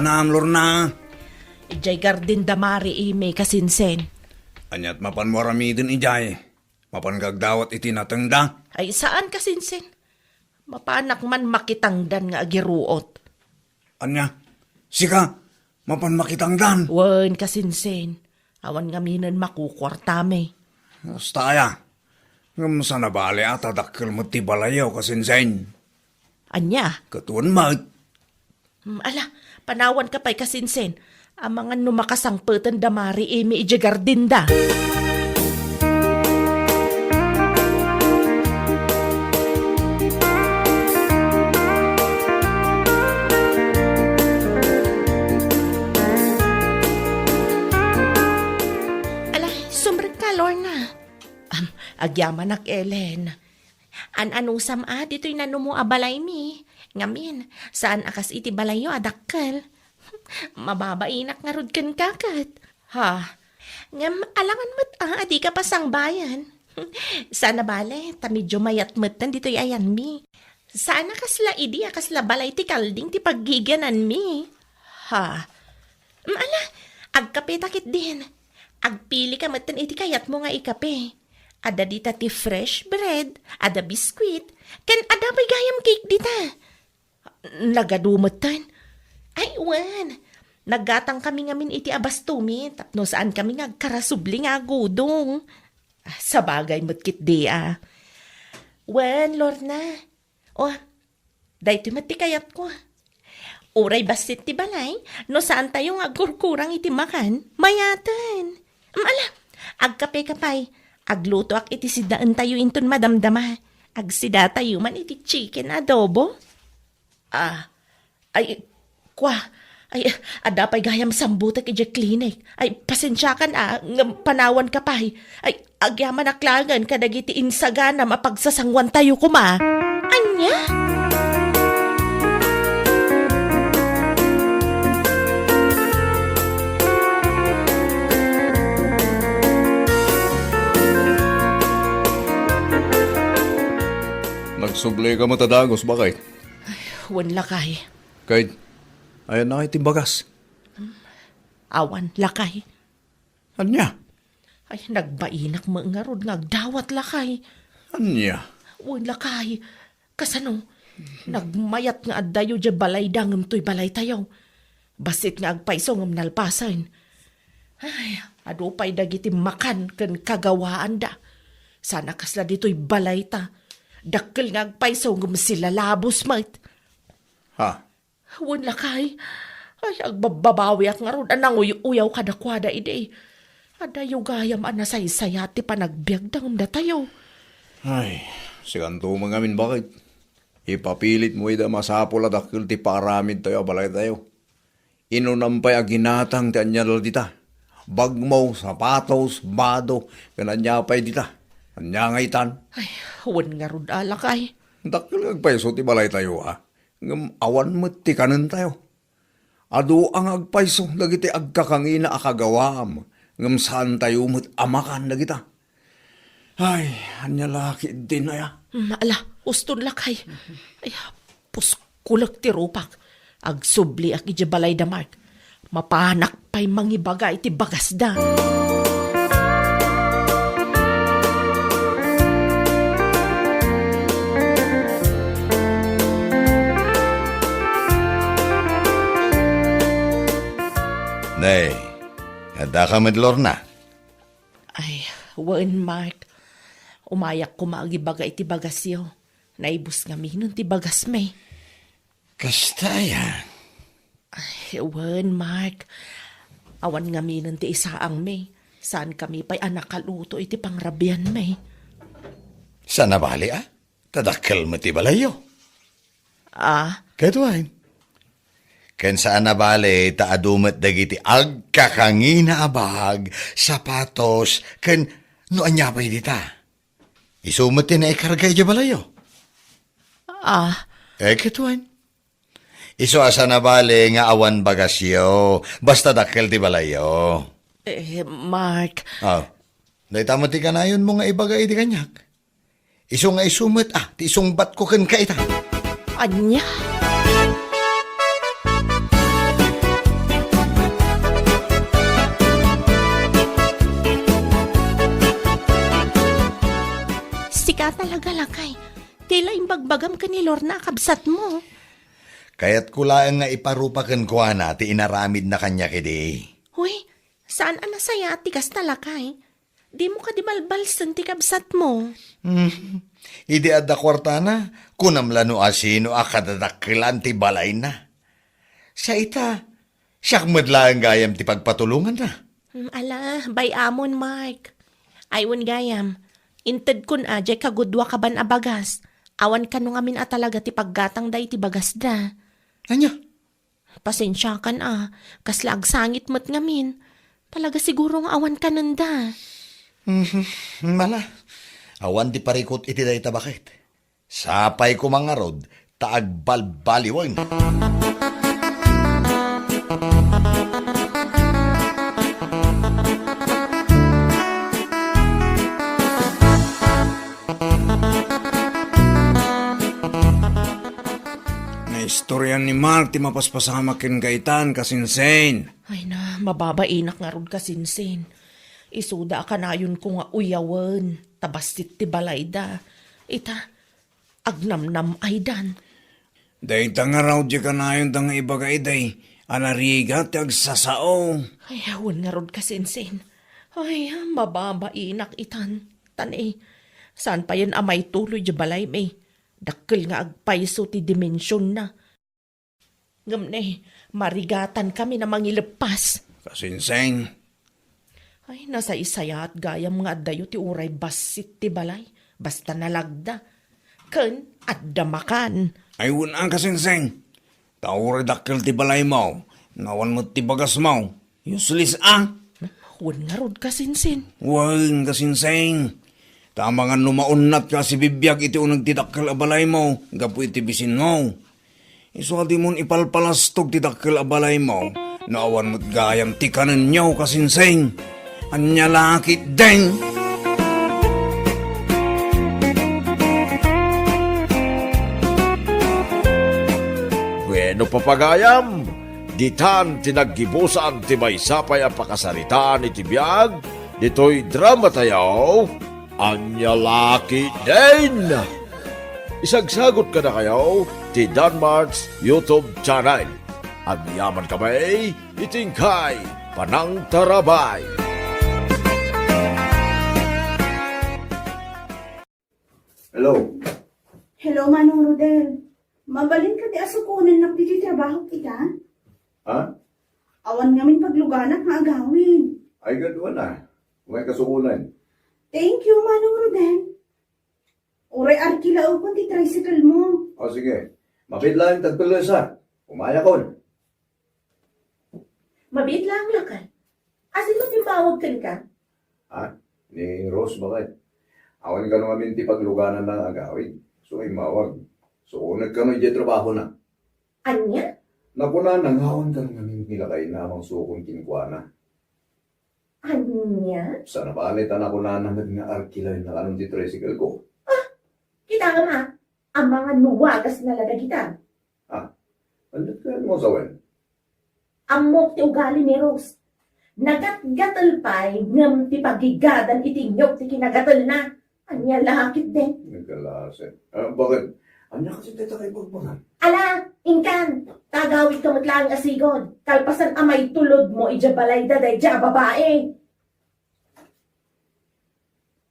kanam, Lorna. Ijay garden damari ime kasinsen. Anyat mapan mo ramidin ijay. Mapan gagdawat iti natengda. Ay saan kasinsen? Mapanak man makitangdan nga agiruot. Anya, sika, mapan makitangdan. Wen kasinsen. Awan nga minan makukwartame. Staya, ngam sa nabali at adakkel mo ti balayaw kasinsen. Anya? Katuan mag. Ala, panawan ka pa'y kasinsen. Ang mga numakasangpetan damari ime ijay garden da. Sumrag ka, Lorna. Agyaman ak, Ellen. Anusam dito'y nanumo abalay mi. Ngamin, saan akas iti balayo adakkel. Mababainak nga rod kan kakat. Ha? Ngam, alangan mat adi ka pasang bayan. Sana bale, tamidyo mayat matan dito'y ayan mi. Saan akasla idi akasla balay ti kalding ti paggiganan mi. Ha? Ala, agkape takit din. Agpili ka matan iti kayat mo nga ikape. Ada dita ti fresh bread, ada biskwit, ken ada pa'y gayam cake dita. Nagadumatan. Ay, wan. Naggatang kami ngamin iti abastumi, tapno saan kami ngagkarasubli nga gudong. Sa bagay matkit di Wan, Lorna. Dahito mati kayat ko. Uray basit ti balay, no saan tayo nga gurkurang iti makan, mayatan. Ala, agkape kapay. Agluto ak iti sidaan tayo inton madamdama. Agsida tayo man iti chicken adobo. Ada pa'y gayam sambutak iti klinik. Ay, pasensyakan panawan ka pa'y. Ay, agyaman aklangan kadagiti insagana mapagsasangwan tayo kuma. Anya? Nagsubli ka mo tadagos, bakit? Wan lakay. Kahit, ayan na kayo timbagas. Awan lakay. Anya? Ay, nagbainak mo nga rod ngagdawat lakay. Anya? Wan lakay. Kasano? Nagmayat nga addayo dya balay dangam to'y balay tayo. Basit nga agpaiso ngam nalpasan. Ay, ado pa'y dagiti makan kan kagawaan da. Sana kasla dito'y balay ta. Dakkel nga agpaiso ngam sila labos mat. Ha? Wan lakay. Ay, agbababawi at nga ron. Anang uyaw kadakwada ide. Adayo gayam anasaysayati pa nagbiag dangam da tayo. Ay, sikanto mga min, bakit? Ipapilit mo ida masapol at akil ti paramid tayo, balay tayo. Inunampay aginatang ti anyadal dita. Bagmaw, sapatos, bado, kananyapay dita. Anyangaytan. Ay, wan nga ron alakay. Dakil agpaiso ti balay tayo, ha? Ngam awan mo ti kanan tayo. Ado ang agpaiso, dagiti agkakangina akagawam. Ngam saan tayo mo't amakan na kita. Ay, anyalaki din na. Ala, uston lakay. Ay, puskulak ti rupak. Agsubli ak iti balay da mark. Mapanak pa'y mangibaga iti bagas da. Nay, handa ka madlor na. Ay, wan mark. Umayak ko maagibaga iti bagas yo. Naibus nga minon ti bagas may. Kastaya. Ay, wan mark. Awan nga minon ti isaang may. Saan kami pa'y anak kaluto iti pangrabian may. Sana bali Tadakkel mo ti balayo. Katuain. Ken saan na bale, taadumat dagiti agkakangina abag, sapatos, ken no anyapay dita. Isumat ti na ikargay di balayo. Katuan. Isu asa na bale nga awan bagasyo, basta dakkel ti balayo. Mark. Naitama ti kanayon mo nga ibagay di kanyak. Isu nga isumat ti isungbat ko ken kaita. Anya? talaga lakay. Tila imbagbagam ka ni Lorna, kabsat mo. Kaya't kulaan nga iparupakan ko na ti inaramid na kanya kidi. Huy, saan anasaya tikas na lakay? Di mo ka di balbalsan ti kabsat mo. Idi adda kwarta na, kunamlano asino akadadakilan ti balay na. Siya ita, siyak madla ang gayam ti pagpatulungan na. Ala, bay amon, Mark. Aywan gayam. Inted kun ajay kagudwa ka ban abagas. Awan ka nung amin talaga ti paggatang day ti bagas da. Anya? Pasensya kan kasla agsangit mo't ngamin. Talaga siguro nga awan ka nanda. Mala, awan ti parikot iti day tabakit. Sapay ko mga rod, taagbalbaliwan. Istoryan ni Mark ti mapaspasamakin kaitan kasinsen. Ay na, mababainak nga rod kasinsin. Isuda ka na yun ko nga uyawan. Tabasit ti balayda. Ita, agnamnam ay dan. Day nga raw di ka na yun tang ibagay day. Anariga ti agsasao. Ay, awan nga rod kasinsin. Ay, mababainak itan. Tanay, saan pa yan amay tuloy di balay may? Dakkel nga agpaiso ti dimensyon na. Ngamne, marigatan kami na mangilepas. Kasinsen. Ay, nasa isaya at gayam nga dayo ti uray basit ti balay. Basta nalagda. Ken at damakan. Ay unang kasinsen. Tauri dakkel ti balay mo. Nawan mo ti bagas mo. Useless Huwag nga rod kasinsin. Wal kasinsen. Tama nga numaunat ka si bibiyag iti unag tidakkel abalay mo. Gapu iti bisin mo. Iso di mon ipalpalastog tidakkel abalay mo. Naawan mo't gayam ti kanan nyaw kasinseng. Anya lakit deng. Bueno papagayam, ditan tinaggibusan ti may sapay ang pakasaritaan iti biyag, dito'y drama tayaw, anya laki din. Isagsagot ka na kayo ti Danmarks YouTube channel. Ang yaman kamay, itingkay, panang tarabay. Hello? Hello, Manong Rodel. Mabalin ka di asukunan na piti trabaho kita? Ha? Awan ngamin pagluganak nga agawin. Ay, gadwa na. May kasukulan. Thank you, Manong Rodel. Uray arkilaw ko ti tricycle mo. O sige, mabid lang tagpilasa. Umaya kon. Mabit lang lakay. Asin mo timbawag ka? Ha? Ni Rose, bakit? Awan ka nung amin ti pagluganan ng agawin. So ay mawag. So unag ka may trabaho na. Anya? Napuna nangawan ka nung amin nilakay na amang sukong kinkwana. Anya? Sana palitan ako na nangad nga arkilay na anong ti tricycle ko. Kita nga ma, ang mga nuwagas na lada kita. Ano ka mo sa wen? Amok ti ugali ni Rose. Nagatgatal pa'y ngam ti pagigadan itinyok ti kinagatal na. Anya lakit din. Nagkalasin. Bakit? Anya kasi tita kay Bagbangan. Ala, ingkan, tagawid ka matlang asigod. Kalpasan amay tulod mo ijabalay daday dya babae.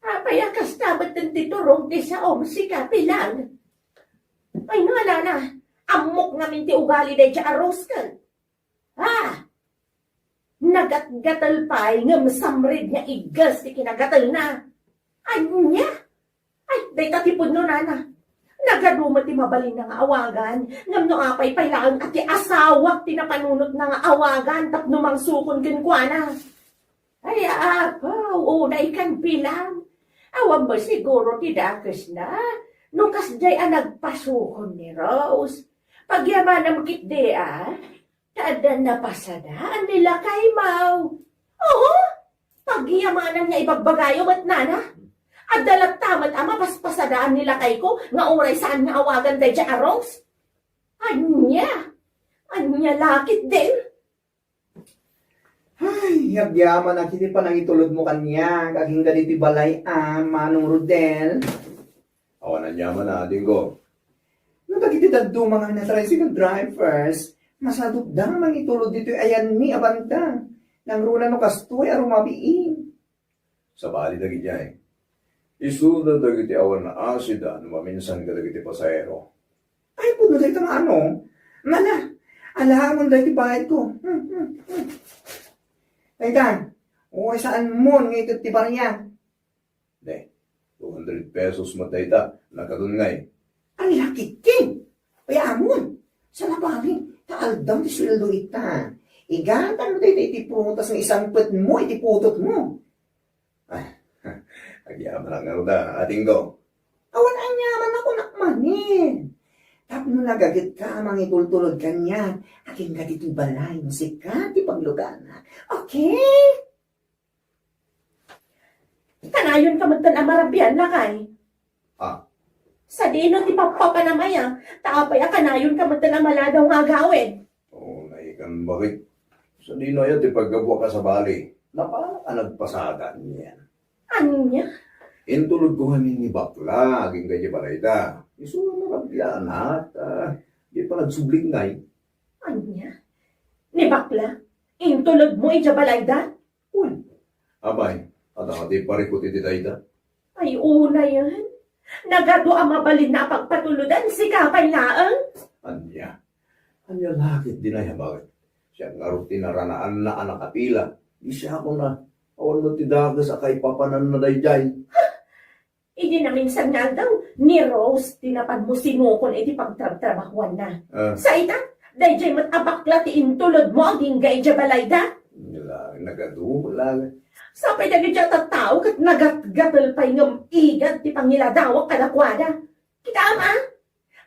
Payakas dapat ng titurong di sa si kapilang. Ay nga na, amok namin ti ugali day dya aros ka. Nagatgatal pa'y nga masamrid nga igas ti kinagatal na. Anya? Ay, day tatipod no nana. Nagaduma ti mabalin na nga awagan. Ngam no apay pailaan at ti asawak ti napanunot na nga awagan tapno mang sukon kinkwana. Ay, unay kan bilang. Awan mo siguro ti dakes na. Nung kasday nagpasukon ni Rose. Pagyaman ang kitde tada na pasadaan nila kay Mau. Oo, pagyamanan niya ibagbagayo at nana. At dalat tamat ama paspasadaan nila kay ko nga oray saan nga awagan day dya Rose. Anya lakit din. Ay, yagyaman na kiti pa nang itulod mo kanya. Kaging ganiti balay, Manong Rodel. Awanan niya man na, Dinggo. No, dagiti daddo mga na tricycle drivers, masadugdang mang itulod dito ayan mi abanta. Nang runa no kastoy arumabiin. Sa bali dagiti ay. Isuda dagiti awan na asida no maminsan ka dagiti pasahero. Ay puno dagiti ano? Mana, alahamon dagiti bayad ko. Taytan, o saan mo ng ito tibaryan? De, 200 pesos matayta, nakadun ngay. Ang laki king! Payamon! Sa labangin, taaldam ti sweldo ita. Igatan mo tayo itiputas ng isang pet mo, itiputot mo. Ay, agyaman ang aruda, ating go. Awan ang yaman ako nakmanin. Tapno nagagit ka, mga itultulod kanya. Aking gaditi balay, musika, ti paglugana. Okay? Kanayon ka magtan amarabian na kay. Ah. Sa dino ti papapanamaya, taapay kanayon ka magtan amaladaw nga gawin. Oo, naikan bakit? Sa di na yan, di paggawa ka sa bali, na paano ka nagpasagan niyan? Anya? Intulog ko kami ni Bakla, aging ganyan balay Isulang marabyan at di pa nagsubling ngay. Anya? Ni bakla? Intulod mo ijabalayda? Uy, abay, at ang ati parikot iti dayda. Ay una yan. Nagado ang mabalin na pagpatuludan si kapay laang. Anya lakit din ay bakit? Siya nga rin tinaranaan na anak kapila. Di siya ako na, awan mo tidagas akay papanan na dayjay. Idi na minsan nga daw, ni Rose, tinapan mo sinukon iti pagtrabahuan na. Sa ita, dayjay matabakla ti intulod mo, aging gay jabalayda. Nila, nagadumula. Sa pinagidya tatao kat nagatgatal pa'y ngam igad ti pangiladawak kadakwada. Kita ama?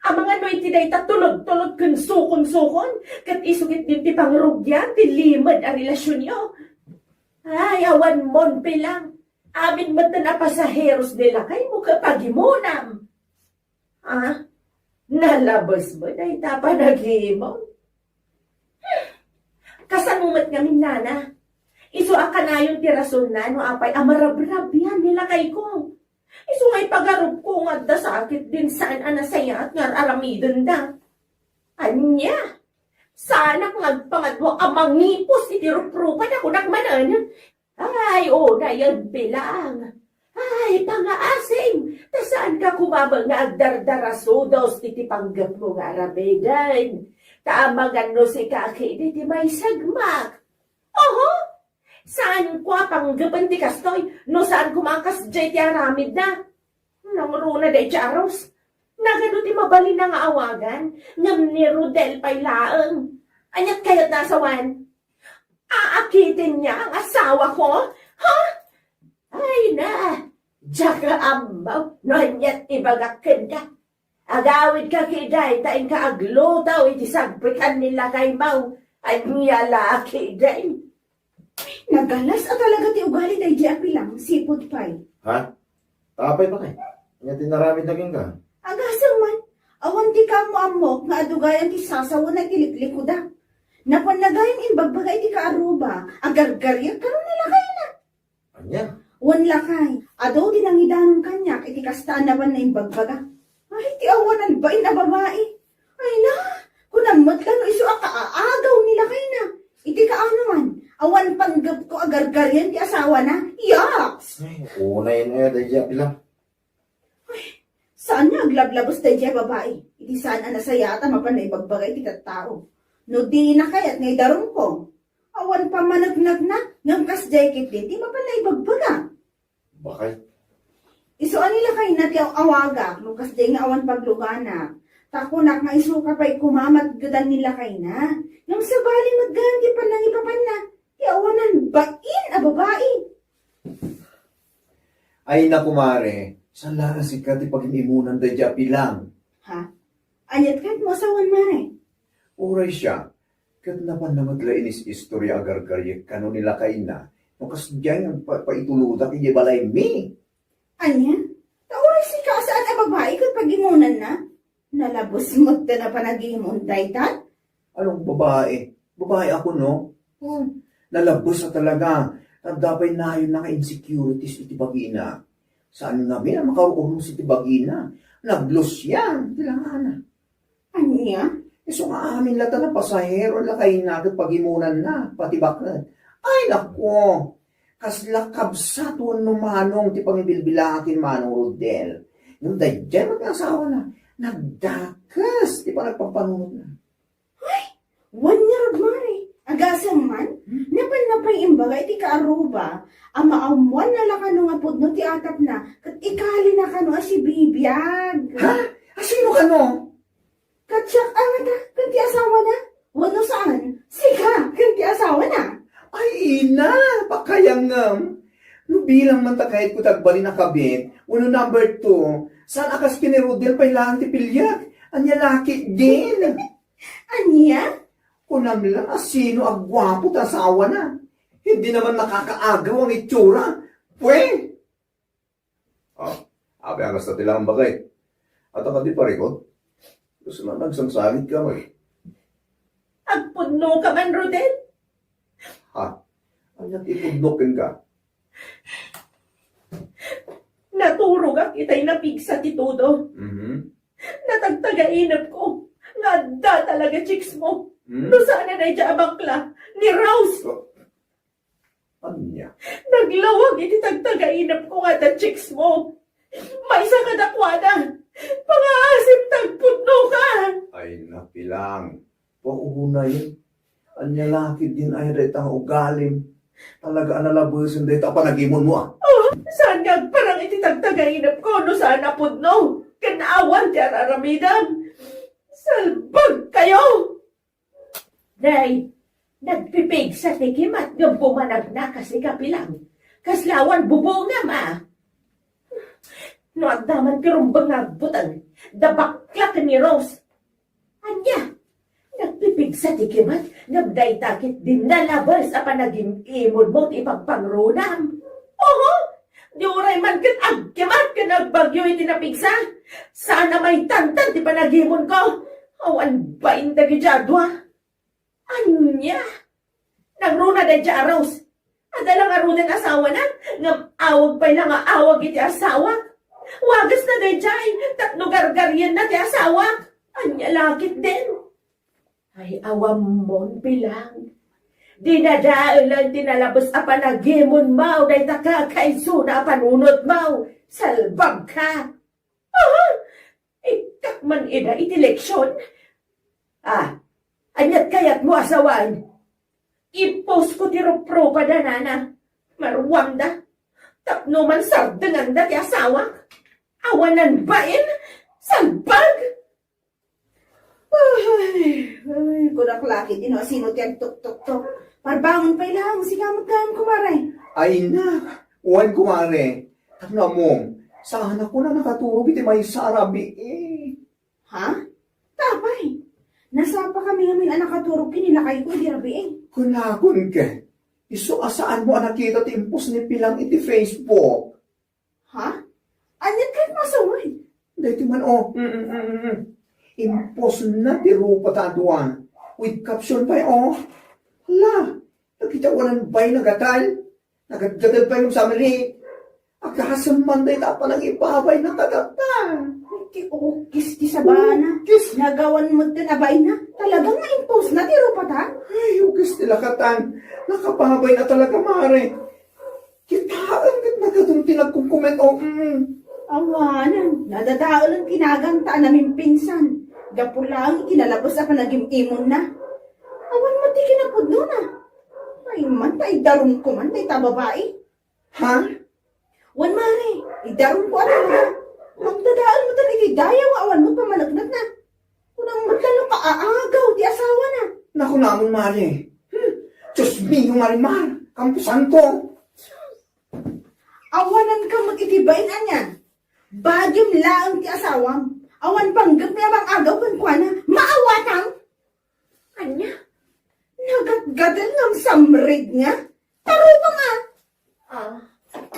Ang mga noy ti day tatulog-tulog kun sukon-sukon kat isugit din ti pangrugyan ti limad a relasyon nyo. Ay, awan mon pilang. Amin man na pasaheros nila kay mo kapagimunam. Ah? Nalabas mo day tapa naghimon? Kasanumat ngamin nana. Isu akanayon ti rason na no apay amarabrabyan nila kay ko. Isu ngay pagarup ko nga da sakit din saan anasaya at nga aramidon da. Anya? Sana kung agpangadwa amang ngipos iti ruprupan ako nakmanan. Ay, na yan bilang. Ay, pangaasim. Ta saan ka kumabang nga agdardarasodos iti panggap mo nga arabidan. Taamangan no si kaki iti may sagmak. Oho? Saan kwa panggapan ti kastoy? No saan kumakas jay ti aramid na? Nang runa day charos. Nagano ti mabali na nga awagan. Ngam ni Rodel pay laeng. Anyat kayat nasawan? Aakitin niya ang asawa ko? Ha? Ay na! Jaka ambaw, no anyat ibagakin ka. Agawid ka kiday, taing ka aglutaw, iti sagpikan nila kay Mau. Ay niya laki day. Nagalas at talaga ti ugali day di apilang, sipod pay. Ha? Tapay pa kay? Nga tinaramid naging ka? Agasang man, awan ti ka mo amok nga adugayan ti sasawa na tilikliko da. Napanagayan imbagbagay ti kaaruba, agargaryak karon nila kayo na. Anya? Wan lakay, adaw din ang idanong kanyak, iti kastaan naman na imbagbaga. Ay, ti awanan ba na babae? Ay na, kunamot ka no iso akaagaw nila kayo na. Iti kaano man, awan panggap ko agargaryan ti asawa na. Yaks! Ay, una yun dahil pila. Saan nga aglablabos tayo dyan babae? Iti saan anasaya at mapan na ibagbagay ti tao. No di na kayat ngay darong ko. Awan pa managnag na, ngam kas jacket din, di mapan na ibagbaga. Bakay? Isuan nila kayo na ti awaga, no kas day nga awan paglugana. Takunak nga isuka pa'y kumamat gadan nila kayo na. Ngam sa bali maggan, di pa nang ipapan na. Ti awanan bain a babae. Ay na kumare, saan laras ka ti pag-imunan da dya pilang? Ha? Anyat kahit mo asawan mare. Uray siya, kat naman na maglainis istorya agar-garyak kano nila kay na, no kas dyan ang paituluda kay balay mi. Anya? Tauray si ka saan a babae kat pagimunan na? Nalabos mo na panagimon daytat? Anong babae? Babae ako no? Nalabos na talaga. Nagdapay na yun naka-insecurities iti bagina. Saan nga ba makaroon si Tibagina? Naglos yan. Kailangan na. Anya? So nga amin lata na pasahero lakay na pagimunan na, pati bakit. Ay nako, kasla kabsatuan no manong ti pangibilbilakin manong Rodel. Yung dayjay mag-asawa na, nagdakas, ti pa nagpapanunod na. One year old Mari. Agasang man, napay imbaga iti kaaruba, ama amuan na lang ano nga pud no ti atap na, kat ikali na kano si bibiyag. Ha? Sino ka no? Katsak angata, kanti asawa na. Wano saan? Sika, kanti asawa na. Ay ina, pakayangam. No bilang man ta kahit ko tagbali na kabit, uno number 2, saan akas kinirudel pa ilang ti pilyak? Anya laki din. Anya? Kunam lang, sino ang gwapo ta asawa na? Hindi naman nakakaagaw ang itsura. Pwe! Abi ang gusto tilang bagay. At ang di parikot, gusto na nagsamsamit ka mo eh. Agpuno ka man, Rodel. Anyak ipudnokin ka. Naturog ang itay na pigsa ti Todo. Natagtagainap ko. Nga da talaga chicks mo. No sana na dya abangkla ni Rose. Anya? Naglawag iti tagtagainap ko nga da chicks mo. May isa ka dakwana. Pangaasim tagputno ka. Ay napilang. Pauna yun. Anya laki din ay retang ugalim. Talaga analabusin dito panagimon mo ah. Saan nga parang iti tagtagainap ko no sana putno. Kanaawan ti araramidan. Salbag kayo! Day, nagpipig sa tikim at ng bumanag na kasi kapilang. Kaslawan bubong na ma. No at daman kirumbang nagbutan, dabaklak ni Rose. Anya, nagpipig sa tikim at nagday takit din nalabas sa panaging imod mo't ipagpangrunam. Oho, di uray man kat agkimat ka nagbagyo iti napigsa. Sana may tantan ti panagimon ko. Awan ba indagi jadwa? Anya? Nagruna day dya Rose. Adalang arunan asawa na. Ngam awag pa lang awag iti asawa. Wagas na day dyan. Tatlo gargaryan na ti asawa. Anya lakit din. Ay awam mon bilang. Dinadaan lang tinalabas a panagimon mau. Day takakaiso na panunod mau. Salbag ka. Aha! Ikak man ina iti leksyon. Anyat kayat mo asawan. I-post ko ti ropro pa da nana. Marwam da. Tapno man sardangan da ti asawa. Awanan bain. Salbag. Ay, kudak laki din o sino ti tuk-tuk-tuk. Parbangon pa ilang, siga magkayang kumaray. Ay na, uwan kumare. Tagna mo, sana ko na nakaturo iti may sarabi eh. Ha? Tapay. Nasa pa kami ngamin anak katurog kinilakay ko, di rabi eh. Kunagon ka. Iso asaan mo nakita ti impos ni Pilang iti Facebook. Ha? Anyat kahit masaway. Dahiti man Impos na ti rupa taduan. With caption pa Hala, nakita ko ng bay nagatal. Nagagadal pa yung summary. Agkasam man dahi tapa ng ipabay na tagata. Ti ukis ti sabana. Ukis. Nagawan mo din abay na. Talagang na-impose na ti rupa ta. Ay, ukis nila katan. Nakapabay na talaga, mare. Kitaan kat nagadong tinagkukument Awanan, nadadao lang kinaganta namin pinsan. Gapo lang, kinalabas ako naging imon na. Awan mo di kinapod nun ah. Ay man, tay darong ko man, tay tababae. Ha? Wan mare, idarong ko ano na. Magdadaan mo talaga, dayaw awan mo pamalagnat na. Unang maglalo ka aagaw, di asawa na. Naku namon, mare. Diyos mio, marimar. Kampusan ko. Awanan ka mag-itibain anyan. Bagyom laang ti asawam. Awan panggap niya bang agaw kan kuana. Maawatang. Anya? Nagatgadal ng samrid nga. Taro pa nga.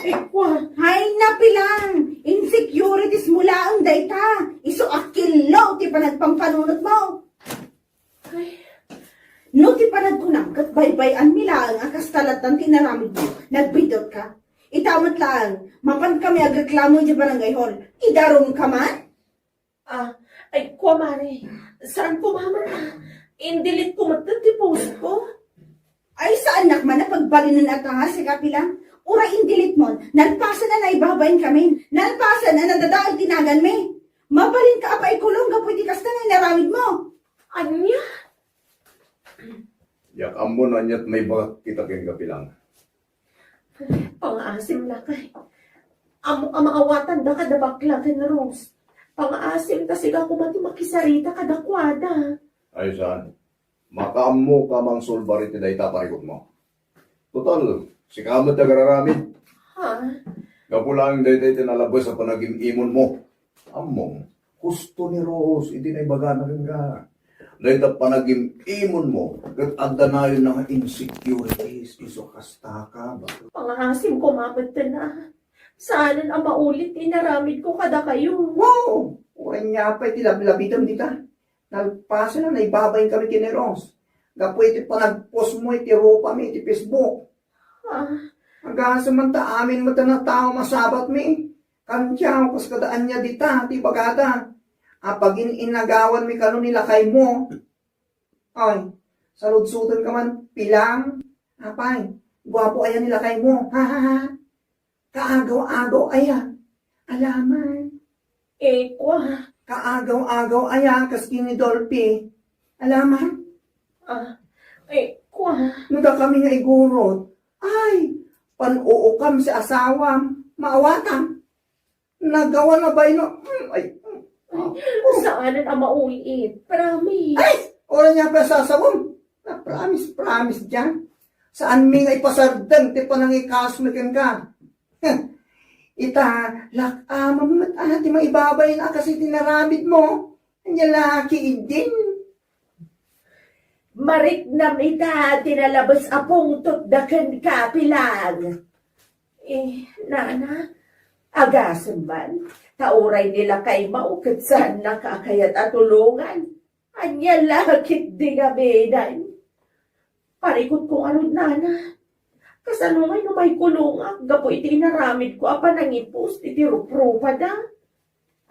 Ikwa. Hay napilang. Insecurities mula ang dayta. Iso akilo ti panagpampanunod mo. No ti panagkunang kat baybayan mila ang akastalatan tinaramid mo. Nagbidot ka. Itamot lang, mapan kami agreklamo di barangay hall. Idarong ka man? Ay, kwa mare. Saan po mama na? Indilit ko ti post ko. Ay, sa anak man na pagbalinan at nga si kapilang. Ura indilit mo, nalpasan na naibabayin kami. Nalpasan na nadadaal tinagan me. Mabalin ka apa ikulong ka pwede kasta na naramid mo. Anya? Yak amo na niya't may bagat kita kin kapilang. Pang-asim na kay. Amo amaawatan da kada bakla ken Rose. Pang-asim ta siga kumati makisarita kada kwada. Ay saan? Makaammo ka mang sulbari ti day taparikot mo. Total, si kamot na gararamid. Ha? Kapulang day tay tinalabas sa panagim-imon mo. Among, gusto ni Rose, hindi na ibaga na rin ka. Dahil ta panagim-imon mo, kat anda na yun ng insecurities, iso kasta ka ba? Pang-asim ko mapad na. Saanan ang maulit inaramid ko kada kayo. Wow! Uray nga pa iti labi-labitam dita. Nalpaso na naibabayin kami kini Rose. Gapo iti panagpost mo iti ropa mi iti Facebook. Ha? Hanggang samanta amin mo na tao masabat mi. Kantyaw kas kadaan niya dita ti bagata. Apagin inagawan mi kano nila kay mo. Ay, saludsudan ka man pilang. Apay, guwapo ayan nila kay mo. Ha ha ha. Kaagaw-agaw ayan. Alaman. Kwa. Kaagaw-agaw aya kas kini Dolphy. Alaman, Kwa. nuda kami nga igurot. Ay, panuukam si asawam. Maawatam. Nagawa na ba ino? Saanan ang maulit? Promise. Ay, wala niya pa sa asawam. Na promise dyan. Saan mi nga ipasardang ti panangikasmikan ka? Ita, lakama mo ati maibabay na kasi tinaramid mo. Ang lalaki din. Marik na ita, tinalabas apong tutdakan kapilang. Nana, agasan man, tauray nila kay maukat saan nakakayat at tulungan. Anya lakit di gabinan. Parikot kong anod, nana. Kasalungay no may kulungak, gapo iti inaramid ko, apa nangipos, iti ruprupa da.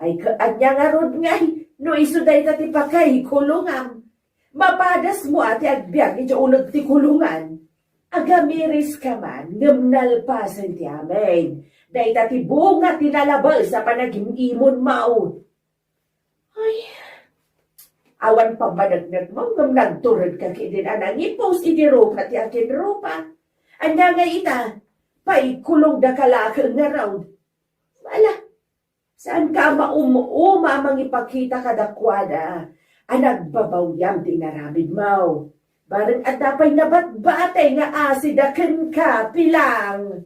Ay, anya nga rod ngay, no isuday tati pa kay kulungam. Mapadas mo ati agbyag, iti unag ti kulungan. Agamiris ka man, ngamnalpasan ti amin. Day tati bunga tinalabal sa panagimimon maun. Ay, awan pambanagnag mo, ngamnagturad ka kidin anang ipos, iti rupa ti akin rupa. Anya nga ita, paikulong da kalakal nga raw. Wala, saan ka mauma mangipakita kadakwada? Anagbabawyam di naramid mo. Barang at dapay nabatbatay nga asidakan ka pilang.